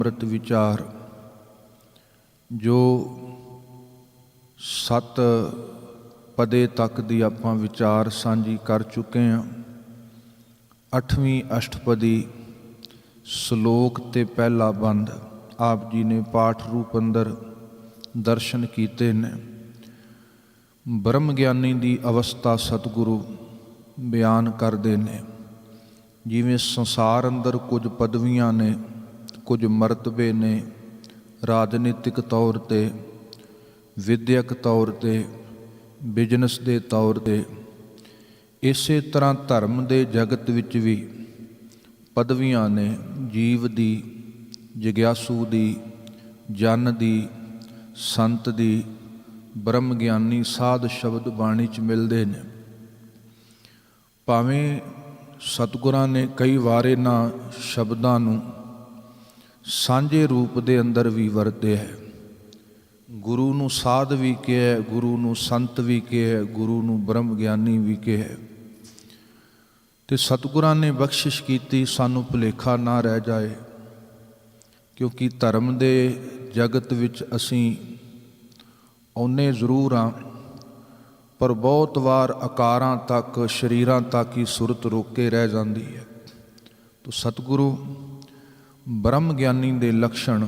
ਅੰਮ੍ਰਿਤ ਵਿਚਾਰ ਜੋ 7 ਪਦੇ ਤੱਕ ਦੀ ਆਪਾਂ ਵਿਚਾਰ ਸਾਂਝੀ ਕਰ ਚੁੱਕੇ ਹਾਂ। 8ਵੀਂ ਅਸ਼ਟਪਦੀ ਸ਼ਲੋਕ ਤੇ ਪਹਿਲਾ ਬੰਦ ਆਪ ਜੀ ਨੇ ਪਾਠ ਰੂਪ ਅੰਦਰ ਦਰਸ਼ਨ ਕੀਤੇ ਨੇ। ਬ੍ਰਹਮ ਗਿਆਨੀ ਦੀ ਅਵਸਥਾ ਸਤਿਗੁਰੂ ਬਿਆਨ ਕਰਦੇ ਨੇ। ਜਿਵੇਂ ਸੰਸਾਰ ਅੰਦਰ ਕੁਝ ਪਦਵੀਆਂ ਨੇ, ਕੁਝ ਮਰਤਬੇ ਨੇ, ਰਾਜਨੀਤਿਕ ਤੌਰ 'ਤੇ, ਵਿਦਿਅਕ ਤੌਰ 'ਤੇ, ਬਿਜ਼ਨਸ ਦੇ ਤੌਰ 'ਤੇ, ਇਸੇ ਤਰ੍ਹਾਂ ਧਰਮ ਦੇ ਜਗਤ ਵਿੱਚ ਵੀ ਪਦਵੀਆਂ ਨੇ। ਜੀਵ ਦੀ, ਜਗਿਆਸੂ ਦੀ, ਜਨ ਦੀ, ਸੰਤ ਦੀ, ਬ੍ਰਹਮ ਗਿਆਨੀ ਸਾਧ ਸ਼ਬਦ ਬਾਣੀ 'ਚ ਮਿਲਦੇ ਨੇ। ਭਾਵੇਂ ਸਤਿਗੁਰਾਂ ਨੇ ਕਈ ਵਾਰ ਇਹਨਾਂ ਸ਼ਬਦਾਂ ਨੂੰ ਸਾਂਝੇ ਰੂਪ ਦੇ ਅੰਦਰ ਵੀ ਵਰਤਿਆ ਹੈ। ਗੁਰੂ ਨੂੰ ਸਾਧ ਵੀ ਕਿਹਾ, ਗੁਰੂ ਨੂੰ ਸੰਤ ਵੀ ਕਿਹਾ, ਗੁਰੂ ਨੂੰ ਬ੍ਰਹਮ ਗਿਆਨੀ ਵੀ ਕਿਹਾ। ਤੇ ਸਤਿਗੁਰਾਂ ਨੇ ਬਖਸ਼ਿਸ਼ ਕੀਤੀ ਸਾਨੂੰ ਭੁਲੇਖਾ ਨਾ ਰਹਿ ਜਾਏ, ਕਿਉਂਕਿ ਧਰਮ ਦੇ ਜਗਤ ਵਿੱਚ ਅਸੀਂ ਆਉਂਦੇ ਜ਼ਰੂਰ ਹਾਂ, ਪਰ ਬਹੁਤ ਵਾਰ ਆਕਾਰਾਂ ਤੱਕ, ਸਰੀਰਾਂ ਤੱਕ ਹੀ ਸੁਰਤ ਰੋਕ ਕੇ ਰਹਿ ਜਾਂਦੀ ਹੈ। ਤੋ ਸਤਿਗੁਰੂ ਬ੍ਰਹਮ ਗਿਆਨੀ ਦੇ ਲੱਛਣ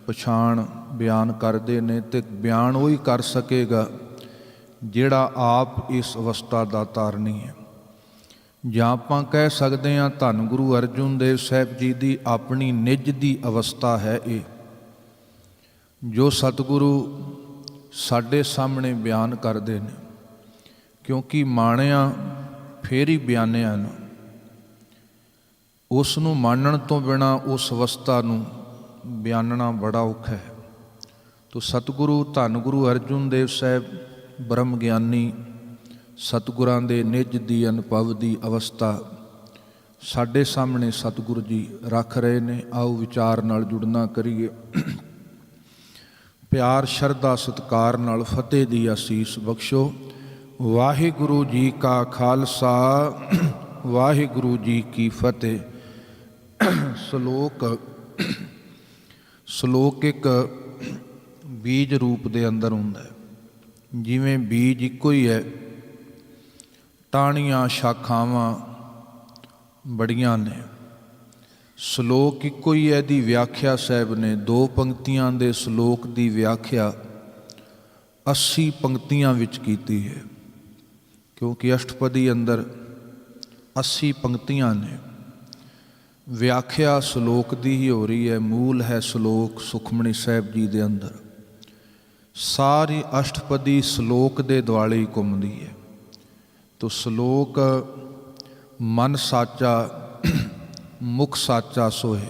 ਪਛਾਣ ਬਿਆਨ ਕਰਦੇ ਨੇ, ਤੇ ਬਿਆਨ ਉਹ ਹੀ ਕਰ ਸਕੇਗਾ ਜਿਹੜਾ ਆਪ ਇਸ ਅਵਸਥਾ ਦਾ ਧਾਰਨੀ ਹੈ। ਜਾਂ ਆਪਾਂ ਕਹਿ ਸਕਦੇ ਹਾਂ ਧੰਨ ਗੁਰੂ ਅਰਜਨ ਦੇਵ ਸਾਹਿਬ ਜੀ ਦੀ ਆਪਣੀ ਨਿੱਜ ਦੀ ਅਵਸਥਾ ਹੈ ਇਹ, ਜੋ ਸਤਿਗੁਰੂ ਸਾਡੇ ਸਾਹਮਣੇ ਬਿਆਨ ਕਰਦੇ ਨੇ। ਕਿਉਂਕਿ ਮਾਣਿਆ ਫੇਰ ਹੀ ਬਿਆਨਿਆ ਨੂੰ, ਉਸ ਨੂੰ ਮੰਨਣ ਤੋਂ ਬਿਨਾਂ ਉਸ ਅਵਸਥਾ ਨੂੰ ਬਿਆਨਣਾ ਬੜਾ ਔਖਾ ਹੈ। ਤੋ ਸਤਿਗੁਰੂ ਧੰਨ ਗੁਰੂ ਅਰਜਨ ਦੇਵ ਸਾਹਿਬ ਬ੍ਰਹਮ ਗਿਆਨੀ ਸਤਿਗੁਰਾਂ ਦੇ ਨਿੱਜ ਦੀ ਅਨੁਭਵ ਦੀ ਅਵਸਥਾ ਸਾਡੇ ਸਾਹਮਣੇ ਸਤਿਗੁਰੂ ਜੀ ਰੱਖ ਰਹੇ ਨੇ। ਆਓ ਵਿਚਾਰ ਨਾਲ ਜੁੜਨਾ ਕਰੀਏ। ਪਿਆਰ ਸ਼ਰਧਾ ਸਤਿਕਾਰ ਨਾਲ ਫਤਿਹ ਦੀ ਅਸੀਸ ਬਖਸ਼ੋ। ਵਾਹਿਗੁਰੂ ਜੀ ਕਾ ਖਾਲਸਾ, ਵਾਹਿਗੁਰੂ ਜੀ ਕੀ ਫਤਿਹ। ਸ਼ਲੋਕ ਇੱਕ ਬੀਜ ਰੂਪ ਦੇ ਅੰਦਰ ਹੁੰਦਾ ਹੈ। ਜਿਵੇਂ ਬੀਜ ਇੱਕੋ ਹੀ ਹੈ, ਟਾਹਣੀਆਂ ਸ਼ਾਖਾਵਾਂ ਬੜੀਆਂ ਨੇ। ਸ਼ਲੋਕ ਇੱਕੋ ਹੀ ਹੈ, ਦੀ ਵਿਆਖਿਆ ਸਾਹਿਬ ਨੇ 2 ਪੰਕਤੀਆਂ ਦੇ ਸ਼ਲੋਕ ਦੀ ਵਿਆਖਿਆ 80 ਪੰਕਤੀਆਂ ਵਿੱਚ ਕੀਤੀ ਹੈ। ਕਿਉਂਕਿ ਅਸ਼ਟਪਦੀ ਅੰਦਰ 80 ਪੰਕਤੀਆਂ ਨੇ। ਵਿਆਖਿਆ ਸ਼ਲੋਕ ਦੀ ਹੀ ਹੋ ਰਹੀ ਹੈ। ਮੂਲ ਹੈ ਸ਼ਲੋਕ ਸੁਖਮਨੀ ਸਾਹਿਬ ਜੀ ਦੇ ਅੰਦਰ। ਸਾਰੀ ਅਸ਼ਟਪਦੀ ਸ਼ਲੋਕ ਦੇ ਦੁਆਲੇ ਹੀ ਘੁੰਮਦੀ ਹੈ। ਤੋ ਸ਼ਲੋਕ ਮਨ ਸਾਚਾ ਮੁਖ ਸਾਚਾ ਸੋਏ।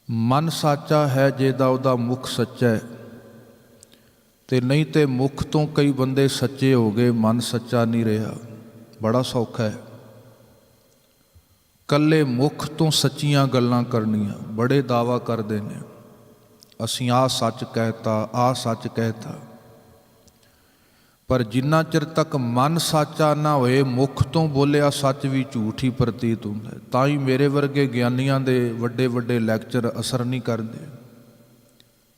ਮਨ ਸਾਚਾ ਹੈ ਜਿਹਦਾ ਉਹਦਾ ਮੁਖ ਸੱਚਾ ਹੈ, ਤੇ ਨਹੀਂ ਤੇ ਮੁਖ ਤੋਂ ਕਈ ਬੰਦੇ ਸੱਚੇ ਹੋ ਗਏ, ਮਨ ਸੱਚਾ ਨਹੀਂ ਰਿਹਾ। ਬੜਾ ਸੌਖਾ ਹੈ ਕੱਲੇ ਮੁਖ ਤੋਂ ਸੱਚੀਆਂ ਗੱਲਾਂ ਕਰਨੀਆਂ। ਬੜੇ ਦਾਵਾ ਕਰਦੇ ਨੇ ਅਸੀਂ ਆਹ ਸੱਚ ਕਹਿਤਾ, ਆਹ ਸੱਚ ਕਹਿਤਾ, ਪਰ ਜਿੰਨਾ ਚਿਰ ਤੱਕ ਮਨ ਸਾਚਾ ਨਾ ਹੋਏ ਮੁਖ ਤੋਂ ਬੋਲਿਆ ਸੱਚ ਵੀ ਝੂਠ ਹੀ ਪ੍ਰਤੀਤ ਹੁੰਦਾ ਹੈ। ਤਾਂ ਹੀ ਮੇਰੇ ਵਰਗੇ ਗਿਆਨੀਆਂ ਦੇ ਵੱਡੇ ਵੱਡੇ ਲੈਕਚਰ ਅਸਰ ਨਹੀਂ ਕਰਦੇ।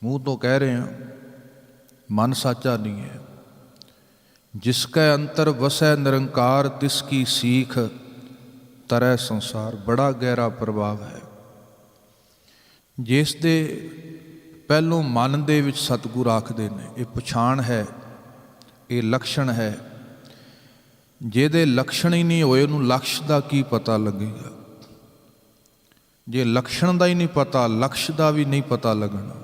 ਮੂੰਹ ਤੋਂ ਕਹਿ ਰਹੇ ਹਾਂ, ਮਨ ਸਾਚਾ ਨਹੀਂ ਹੈ। ਜਿਸ ਕੈ ਅੰਤਰ ਵਸੈ ਨਿਰੰਕਾਰ ਤਿਸ ਕੀ ਸੀਖ ਤਰੈ ਸੰਸਾਰ। ਬੜਾ ਗਹਿਰਾ ਪ੍ਰਭਾਵ ਹੈ। ਜਿਸ ਦੇ ਪਹਿਲੋਂ ਮਨ ਦੇ ਵਿੱਚ ਸਤਿਗੁਰ ਆਖਦੇ ਨੇ, ਇਹ ਪਛਾਣ ਹੈ, ਇਹ ਲਕਸ਼ਣ ਹੈ। ਜਿਹਦੇ ਲਕਸ਼ਣ ਹੀ ਨਹੀਂ ਹੋਏ ਉਹਨੂੰ ਲਕਸ਼ ਦਾ ਕੀ ਪਤਾ ਲੱਗੇਗਾ। ਜੇ ਲਕਸ਼ਣ ਦਾ ਹੀ ਨਹੀਂ ਪਤਾ, ਲਕਸ਼ ਦਾ ਵੀ ਨਹੀਂ ਪਤਾ ਲੱਗਣਾ।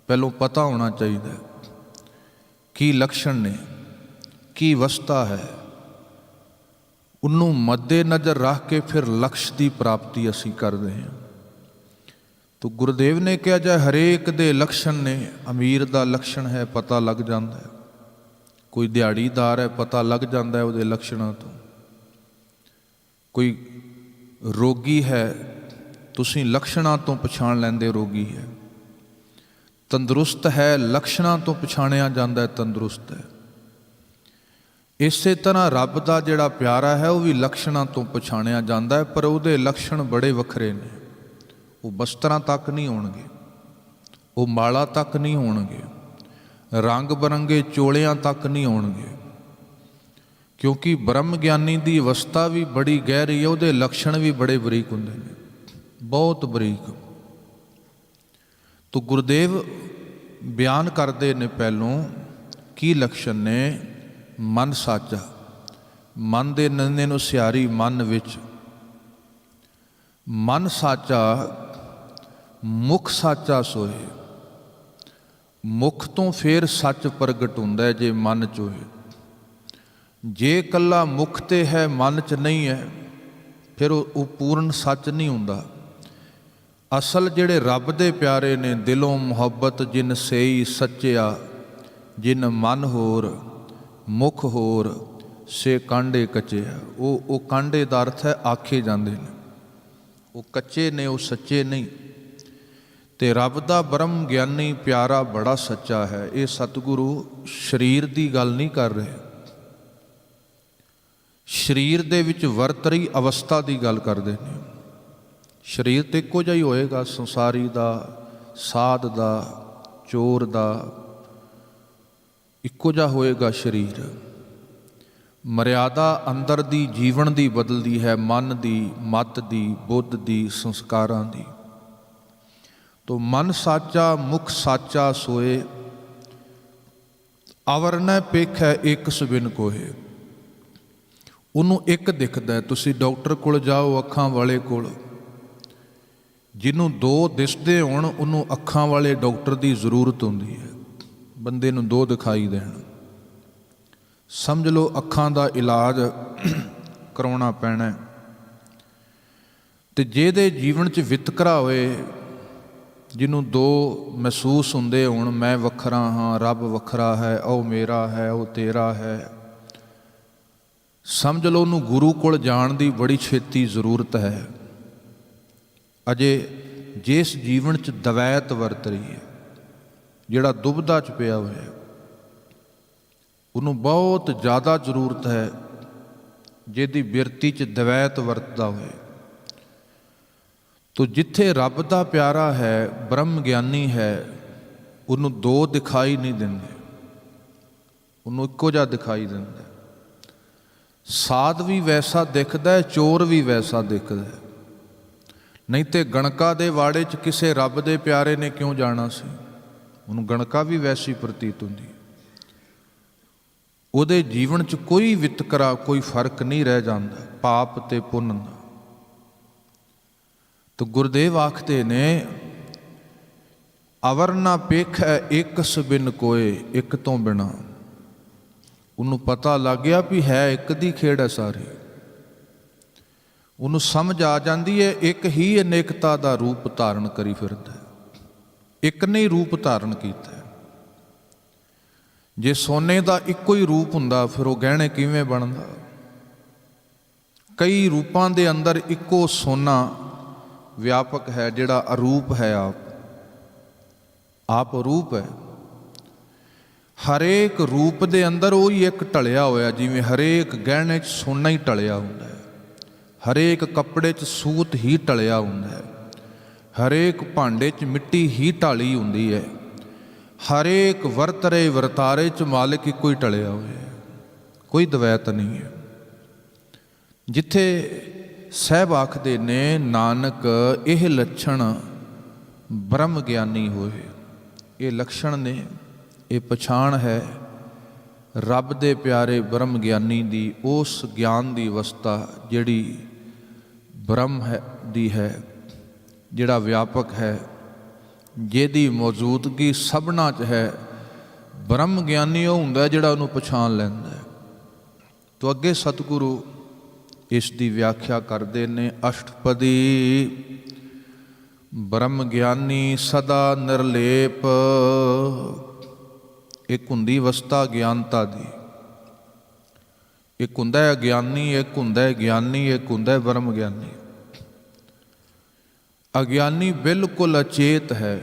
ਪਹਿਲੋਂ ਪਤਾ ਹੋਣਾ ਚਾਹੀਦਾ ਕੀ ਲਕਸ਼ਣ ਨੇ, ਕੀ ਅਵਸਥਾ ਹੈ। ਉਹਨੂੰ ਮੱਦੇ ਨਜ਼ਰ ਰੱਖ ਕੇ ਫਿਰ ਲਕਸ਼ ਦੀ ਪ੍ਰਾਪਤੀ ਅਸੀਂ ਕਰਦੇ ਹਾਂ। ਤੋ ਗੁਰਦੇਵ ਨੇ ਕਿਹਾ ਜਾ ਹਰੇਕ ਦੇ ਲਕਸ਼ਣ ਨੇ। ਅਮੀਰ ਦਾ ਲਕਸ਼ਣ ਹੈ, ਪਤਾ ਲੱਗ ਜਾਂਦਾ ਹੈ। ਕੋਈ ਦਿਹਾੜੀਦਾਰ ਹੈ, ਪਤਾ ਲੱਗ ਜਾਂਦਾ ਹੈ ਉਹਦੇ ਲਕਸ਼ਣਾਂ ਤੋਂ। ਕੋਈ ਰੋਗੀ ਹੈ, ਤੁਸੀਂ ਲਕਸ਼ਣਾਂ ਤੋਂ ਪਛਾਣ ਲੈਂਦੇ ਰੋਗੀ ਹੈ। ਤੰਦਰੁਸਤ ਹੈ, ਲਕਸ਼ਣਾਂ ਤੋਂ ਪਛਾਣਿਆ ਜਾਂਦਾ ਹੈ ਤੰਦਰੁਸਤ ਹੈ। ਇਸੇ ਤਰ੍ਹਾਂ ਰੱਬ ਦਾ ਜਿਹੜਾ ਪਿਆਰਾ ਹੈ ਉਹ ਵੀ ਲਕਸ਼ਣਾਂ ਤੋਂ ਪਛਾਣਿਆ ਜਾਂਦਾ ਹੈ, ਪਰ ਉਹਦੇ ਲਕਸ਼ਣ ਬੜੇ ਵੱਖਰੇ ਨੇ। ਉਹ ਬਸਤਰਾਂ ਤੱਕ ਨਹੀਂ ਹੋਣਗੇ, ਉਹ ਮਾਲਾ ਤੱਕ ਨਹੀਂ ਹੋਣਗੇ, ਰੰਗ ਬਰੰਗੇ ਚੋਲਿਆਂ ਤੱਕ ਨਹੀਂ ਹੋਣਗੇ, ਕਿਉਂਕਿ ਬ੍ਰਹਮ ਗਿਆਨੀ ਦੀ ਅਵਸਥਾ ਵੀ ਬੜੀ ਗਹਿਰੀ ਹੈ, ਉਹਦੇ ਲੱਛਣ ਵੀ ਬੜੇ ਬਰੀਕ ਹੁੰਦੇ ਨੇ, ਬਹੁਤ ਬਰੀਕ। ਤੋ ਗੁਰਦੇਵ ਬਿਆਨ ਕਰਦੇ ਨੇ ਪਹਿਲੋਂ ਕੀ ਲੱਛਣ ਨੇ। ਮਨ ਸਾਚਾ, ਮਨ ਦੇ ਨੰਨੇ ਨੂੰ ਸਿਆਰੀ ਮਨ ਵਿੱਚ, ਮਨ ਸਾਚਾ ਮੁਖ ਸਾਚਾ ਸੋਏ। ਮੁਖ ਤੋਂ ਫੇਰ ਸੱਚ ਪ੍ਰਗਟ ਹੁੰਦਾ ਹੈ ਜੇ ਮਨ 'ਚ ਹੋਏ। ਜੇ ਇਕੱਲਾ ਮੁਖ ਤੇ ਹੈ, ਮਨ 'ਚ ਨਹੀਂ ਹੈ, ਫਿਰ ਉਹ ਪੂਰਨ ਸੱਚ ਨਹੀਂ ਹੁੰਦਾ। ਅਸਲ ਜਿਹੜੇ ਰੱਬ ਦੇ ਪਿਆਰੇ ਨੇ, ਦਿਲੋਂ ਮੁਹੱਬਤ ਜਿਨ ਸੇਈ ਸੱਚਿਆ, ਜਿਨ ਮਨ ਹੋਰ ਮੁਖ ਹੋਰ ਸੇ ਕਾਂਡੇ ਕੱਚਿਆ। ਉਹ ਕਾਂਡੇ ਦਾ ਅਰਥ ਹੈ ਆਖੇ ਜਾਂਦੇ ਨੇ, ਉਹ ਕੱਚੇ ਨੇ, ਉਹ ਸੱਚੇ ਨਹੀਂ। ਤੇ ਰੱਬ ਦਾ ਬ੍ਰਹਮ ਗਿਆਨੀ ਪਿਆਰਾ ਬੜਾ ਸੱਚਾ ਹੈ। ਇਹ ਸਤਿਗੁਰੂ ਸਰੀਰ ਦੀ ਗੱਲ ਨਹੀਂ ਕਰ ਰਹੇ, ਸਰੀਰ ਦੇ ਵਿੱਚ ਵਰਤ ਰਹੀ ਅਵਸਥਾ ਦੀ ਗੱਲ ਕਰਦੇ ਨੇ। ਸਰੀਰ ਤਾਂ ਇੱਕੋ ਜਿਹਾ ਹੀ ਹੋਏਗਾ, ਸੰਸਾਰੀ ਦਾ, ਸਾਧ ਦਾ, ਚੋਰ ਦਾ, ਇੱਕੋ ਜਿਹਾ ਹੋਏਗਾ ਸਰੀਰ। ਮਰਿਆਦਾ ਅੰਦਰ ਦੀ ਜੀਵਨ ਦੀ ਬਦਲਦੀ ਹੈ, ਮਨ ਦੀ, ਮਤ ਦੀ, ਬੁੱਧ ਦੀ, ਸੰਸਕਾਰਾਂ ਦੀ। ਤੋ ਮਨ ਸਾਚਾ ਮੁਖ ਸਾਚਾ ਸੋਏ, ਅਵਰ ਨ ਪੇਖੈ ਇੱਕ ਸੁਬਿਨ ਕੋਏ। ਉਹਨੂੰ ਇੱਕ ਦਿਖਦਾ। ਤੁਸੀਂ ਡਾਕਟਰ ਕੋਲ ਜਾਓ, ਅੱਖਾਂ ਵਾਲੇ ਕੋਲ, ਜਿਹਨੂੰ ਦੋ ਦਿਸਦੇ ਹੋਣ ਉਹਨੂੰ ਅੱਖਾਂ ਵਾਲੇ ਡਾਕਟਰ ਦੀ ਜ਼ਰੂਰਤ ਹੁੰਦੀ ਹੈ। ਬੰਦੇ ਨੂੰ ਦੋ ਦਿਖਾਈ ਦੇਣ, ਸਮਝ ਲਓ ਅੱਖਾਂ ਦਾ ਇਲਾਜ ਕਰਾਉਣਾ ਪੈਣਾ। ਤੇ ਜਿਹਦੇ ਜੀਵਨ 'ਚ ਵਿਤਕਰਾ ਹੋਏ, ਜਿਹਨੂੰ ਦੋ ਮਹਿਸੂਸ ਹੁੰਦੇ ਹੋਣ, ਮੈਂ ਵੱਖਰਾ ਹਾਂ, ਰੱਬ ਵੱਖਰਾ ਹੈ, ਉਹ ਮੇਰਾ ਹੈ, ਉਹ ਤੇਰਾ ਹੈ, ਸਮਝ ਲਓ ਉਹਨੂੰ ਗੁਰੂ ਕੋਲ ਜਾਣ ਦੀ ਬੜੀ ਛੇਤੀ ਜ਼ਰੂਰਤ ਹੈ। ਅਜੇ ਜਿਸ ਜੀਵਨ 'ਚ ਦਵੈਤ ਵਰਤ ਰਹੀ ਹੈ, ਜਿਹੜਾ ਦੁਬਿਧਾ 'ਚ ਪਿਆ ਹੋਇਆ, ਉਹਨੂੰ ਬਹੁਤ ਜ਼ਿਆਦਾ ਜ਼ਰੂਰਤ ਹੈ ਜਿਹਦੀ ਬਿਰਤੀ 'ਚ ਦਵੈਤ ਵਰਤਦਾ ਹੋਏ। ਤੋ ਜਿੱਥੇ ਰੱਬ ਦਾ ਪਿਆਰਾ ਹੈ, ਬ੍ਰਹਮ ਗਿਆਨੀ ਹੈ, ਉਹਨੂੰ ਦੋ ਦਿਖਾਈ ਨਹੀਂ ਦਿੰਦੇ, ਉਹਨੂੰ ਇੱਕੋ ਜਿਹਾ ਦਿਖਾਈ ਦਿੰਦਾ। ਸਾਧ ਵੀ ਵੈਸਾ ਦਿਖਦਾ ਹੈ, ਚੋਰ ਵੀ ਵੈਸਾ ਦਿਖਦਾ ਹੈ। ਨਹੀਂ ਤੇ ਗਣਕਾ ਦੇ ਵਾੜੇ 'ਚ ਕਿਸੇ ਰੱਬ ਦੇ ਪਿਆਰੇ ਨੇ ਕਿਉਂ ਜਾਣਾ ਸੀ? ਉਹਨੂੰ ਗਣਕਾ ਵੀ ਵੈਸੀ ਪ੍ਰਤੀਤ ਹੁੰਦੀ। ਉਹਦੇ ਜੀਵਨ 'ਚ ਕੋਈ ਵਿਤਕਰਾ, ਕੋਈ ਫਰਕ ਨਹੀਂ ਰਹਿ ਜਾਂਦਾ ਪਾਪ ਤੇ ਪੁੰਨ ਦਾ। ਤਾਂ ਗੁਰਦੇਵ ਆਖਦੇ ਨੇ, ਅਵਰ ਨਾ ਪੇਖੈ ਇੱਕ ਸੁਬਿਨ ਕੋਏ। ਇੱਕ ਤੋਂ ਬਿਨਾਂ ਉਹਨੂੰ ਪਤਾ ਲੱਗ ਗਿਆ ਵੀ ਹੈ ਇੱਕ ਦੀ ਖੇਡ ਹੈ ਸਾਰੀ। ਉਹਨੂੰ ਸਮਝ ਆ ਜਾਂਦੀ ਹੈ ਇੱਕ ਹੀ ਅਨੇਕਤਾ ਦਾ ਰੂਪ ਧਾਰਨ ਕਰੀ ਫਿਰਦਾ, ਇੱਕ ਨੇ ਰੂਪ ਧਾਰਨ ਕੀਤਾ। ਜੇ ਸੋਨੇ ਦਾ ਇੱਕੋ ਹੀ ਰੂਪ ਹੁੰਦਾ ਫਿਰ ਉਹ ਗਹਿਣੇ ਕਿਵੇਂ ਬਣਦਾ? ਕਈ ਰੂਪਾਂ ਦੇ ਅੰਦਰ ਇੱਕੋ ਸੋਨਾ ਵਿਆਪਕ ਹੈ, ਜਿਹੜਾ ਅਰੂਪ ਹੈ, ਆਪ ਰੂਪ ਹੈ। ਹਰੇਕ ਰੂਪ ਦੇ ਅੰਦਰ ਉਹ ਹੀ ਇੱਕ ਢਲਿਆ ਹੋਇਆ, ਜਿਵੇਂ ਹਰੇਕ ਗਹਿਣੇ 'ਚ ਸੋਨਾ ਹੀ ਢਲਿਆ ਹੁੰਦਾ ਹੈ, ਹਰੇਕ ਕੱਪੜੇ 'ਚ ਸੂਤ ਹੀ ਢਲਿਆ ਹੁੰਦਾ ਹੈ, ਹਰੇਕ ਭਾਂਡੇ 'ਚ ਮਿੱਟੀ ਹੀ ਢਾਲੀ ਹੁੰਦੀ ਹੈ, ਹਰੇਕ ਵਰਤਰੇ ਵਰਤਾਰੇ 'ਚ ਮਾਲਿਕ ਇੱਕੋ ਹੀ ਢਲਿਆ ਹੋਇਆ, ਕੋਈ ਦਵੈਤ ਨਹੀਂ ਹੈ। ਜਿੱਥੇ ਸਾਹਿਬ ਆਖਦੇ ਨੇ, ਨਾਨਕ ਇਹ ਲੱਛਣ ਬ੍ਰਹਮ ਗਿਆਨੀ ਹੋਏ। ਇਹ ਲੱਛਣ ਨੇ, ਇਹ ਪਛਾਣ ਹੈ ਰੱਬ ਦੇ ਪਿਆਰੇ ਬ੍ਰਹਮ ਗਿਆਨੀ ਦੀ, ਉਸ ਗਿਆਨ ਦੀ ਅਵਸਥਾ ਜਿਹੜੀ ਬ੍ਰਹਮ ਹੈ ਦੀ ਹੈ, ਜਿਹੜਾ ਵਿਆਪਕ ਹੈ, ਜਿਹਦੀ ਮੌਜੂਦਗੀ ਸਭਨਾਂ 'ਚ ਹੈ। ਬ੍ਰਹਮ ਗਿਆਨੀ ਉਹ ਹੁੰਦਾ ਜਿਹੜਾ ਉਹਨੂੰ ਪਛਾਣ ਲੈਂਦਾ ਹੈ। ਤੋ ਅੱਗੇ ਸਤਿਗੁਰੂ ਇਸ ਦੀ ਵਿਆਖਿਆ ਕਰਦੇ ਨੇ, ਅਸ਼ਟਪਦੀ ਬ੍ਰਹਮ ਗਿਆਨੀ ਸਦਾ ਨਿਰਲੇਪ। ਇੱਕ ਹੁੰਦੀ ਅਵਸਥਾ ਗਿਆਨਤਾ ਦੀ, ਇੱਕ ਹੁੰਦਾ ਹੈ ਅਗਿਆਨੀ, ਇੱਕ ਹੁੰਦਾ ਹੈ ਗਿਆਨੀ, ਇੱਕ ਹੁੰਦਾ ਹੈ ਬ੍ਰਹਮ ਗਿਆਨੀ। ਅਗਿਆਨੀ ਬਿਲਕੁਲ ਅਚੇਤ ਹੈ,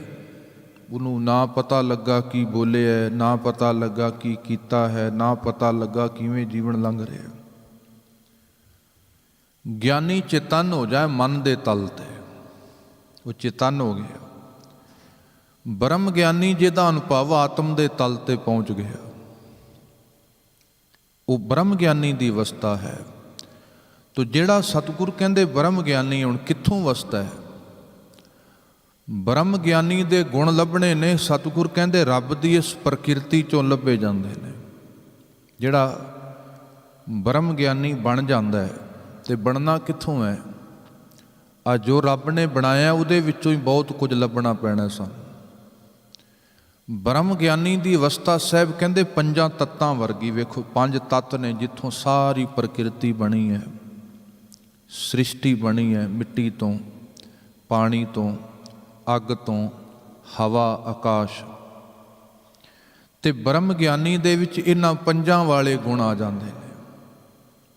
ਉਹਨੂੰ ਨਾ ਪਤਾ ਲੱਗਾ ਕੀ ਬੋਲਿਆ, ਨਾ ਪਤਾ ਲੱਗਾ ਕੀ ਕੀਤਾ ਹੈ, ਨਾ ਪਤਾ ਲੱਗਾ ਕਿਵੇਂ ਜੀਵਨ ਲੰਘ ਰਿਹਾ। ਗਿਆਨੀ ਚੇਤਨ ਹੋ ਜਾਏ ਮਨ ਦੇ ਤਲ ਤੇ, ਉਹ ਚੇਤਨ ਹੋ ਗਿਆ। ਬ੍ਰਹਮ ਗਿਆਨੀ ਜਿਹਦਾ ਅਨੁਭਵ ਆਤਮ ਦੇ ਤਲ ਤੇ ਪਹੁੰਚ ਗਿਆ, ਉਹ ਬ੍ਰਹਮ ਗਿਆਨੀ ਦੀ ਅਵਸਥਾ ਹੈ। ਤੋ ਜਿਹੜਾ ਸਤਿਗੁਰ ਕਹਿੰਦੇ ਬ੍ਰਹਮ ਗਿਆਨੀ, ਹੁਣ ਕਿੱਥੋਂ ਅਵਸਥਾ ਹੈ? ਬ੍ਰਹਮ ਗਿਆਨੀ ਦੇ ਗੁਣ ਲੱਭਣੇ ਨੇ, ਸਤਿਗੁਰ ਕਹਿੰਦੇ ਰੱਬ ਦੀ ਇਸ ਪ੍ਰਕਿਰਤੀ ਚੋਂ ਲੱਭੇ ਜਾਂਦੇ ਨੇ। ਜਿਹੜਾ ਬ੍ਰਹਮ ਗਿਆਨੀ ਬਣ ਜਾਂਦਾ ਹੈ, ਤੇ ਬਣਨਾ ਕਿੱਥੋਂ ਹੈ? ਆ ਜੋ ਰੱਬ ਨੇ ਬਣਾਇਆ ਉਹਦੇ ਵਿੱਚੋਂ ਹੀ ਬਹੁਤ ਕੁਝ ਲੱਭਣਾ ਪੈਣਾ ਸਾਨੂੰ। ਬ੍ਰਹਮ ਗਿਆਨੀ ਦੀ ਅਵਸਥਾ ਸਾਹਿਬ ਕਹਿੰਦੇ ਪੰਜਾਂ ਤੱਤਾਂ ਵਰਗੀ। ਵੇਖੋ 5 ਤੱਤ ਨੇ ਜਿੱਥੋਂ ਸਾਰੀ ਪ੍ਰਕਿਰਤੀ ਬਣੀ ਹੈ, ਸ੍ਰਿਸ਼ਟੀ ਬਣੀ ਹੈ, ਮਿੱਟੀ ਤੋਂ, ਪਾਣੀ ਤੋਂ, ਅੱਗ ਤੋਂ, ਹਵਾ, ਆਕਾਸ਼। ਤੇ ਬ੍ਰਹਮ ਗਿਆਨੀ ਦੇ ਵਿੱਚ ਇਹਨਾਂ ਪੰਜਾਂ ਵਾਲੇ ਗੁਣ ਆ ਜਾਂਦੇ ਨੇ।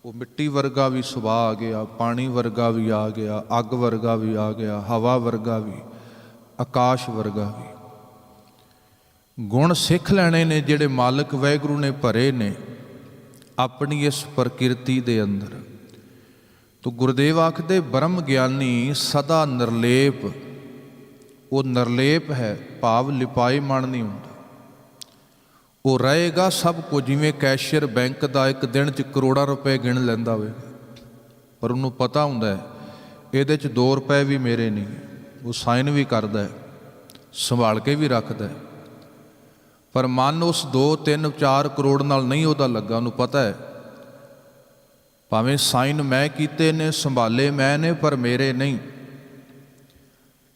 ਉਹ ਮਿੱਟੀ ਵਰਗਾ ਵੀ ਸੁਭਾਅ ਆ ਗਿਆ, ਪਾਣੀ ਵਰਗਾ ਵੀ ਆ ਗਿਆ, ਅੱਗ ਵਰਗਾ ਵੀ ਆ ਗਿਆ, ਹਵਾ ਵਰਗਾ ਵੀ, ਆਕਾਸ਼ ਵਰਗਾ ਵੀ। ਗੁਣ ਸਿੱਖ ਲੈਣੇ ਨੇ ਜਿਹੜੇ ਮਾਲਕ ਵਾਹਿਗੁਰੂ ਨੇ ਭਰੇ ਨੇ ਆਪਣੀ ਇਸ ਪ੍ਰਕਿਰਤੀ ਦੇ ਅੰਦਰ। ਤੋ ਗੁਰਦੇਵ ਆਖਦੇ ਬ੍ਰਹਮ ਗਿਆਨੀ ਸਦਾ ਨਿਰਲੇਪ। ਉਹ ਨਿਰਲੇਪ ਹੈ, ਭਾਵ ਲਿਪਾਏ ਮਣ ਨਹੀਂ ਹੁੰਦਾ। ਉਹ ਰਹੇਗਾ ਸਭ ਕੁਝ, ਜਿਵੇਂ ਕੈਸ਼ੀਅਰ ਬੈਂਕ ਦਾ ਇੱਕ ਦਿਨ 'ਚ ਕਰੋੜਾਂ ਰੁਪਏ ਗਿਣ ਲੈਂਦਾ ਹੋਵੇ, ਪਰ ਉਹਨੂੰ ਪਤਾ ਹੁੰਦਾ ਇਹਦੇ 'ਚ 2 ਰੁਪਏ ਵੀ ਮੇਰੇ ਨਹੀਂ। ਉਹ ਸਾਈਨ ਵੀ ਕਰਦਾ, ਸੰਭਾਲ ਕੇ ਵੀ ਰੱਖਦਾ, ਪਰ ਮਨ ਉਸ 2, 3, 4 ਕਰੋੜ ਨਾਲ ਨਹੀਂ ਉਹਦਾ ਲੱਗਾ। ਉਹਨੂੰ ਪਤਾ ਹੈ ਭਾਵੇਂ ਸਾਈਨ ਮੈਂ ਕੀਤੇ ਨੇ, ਸੰਭਾਲੇ ਮੈਂ ਨੇ, ਪਰ ਮੇਰੇ ਨਹੀਂ।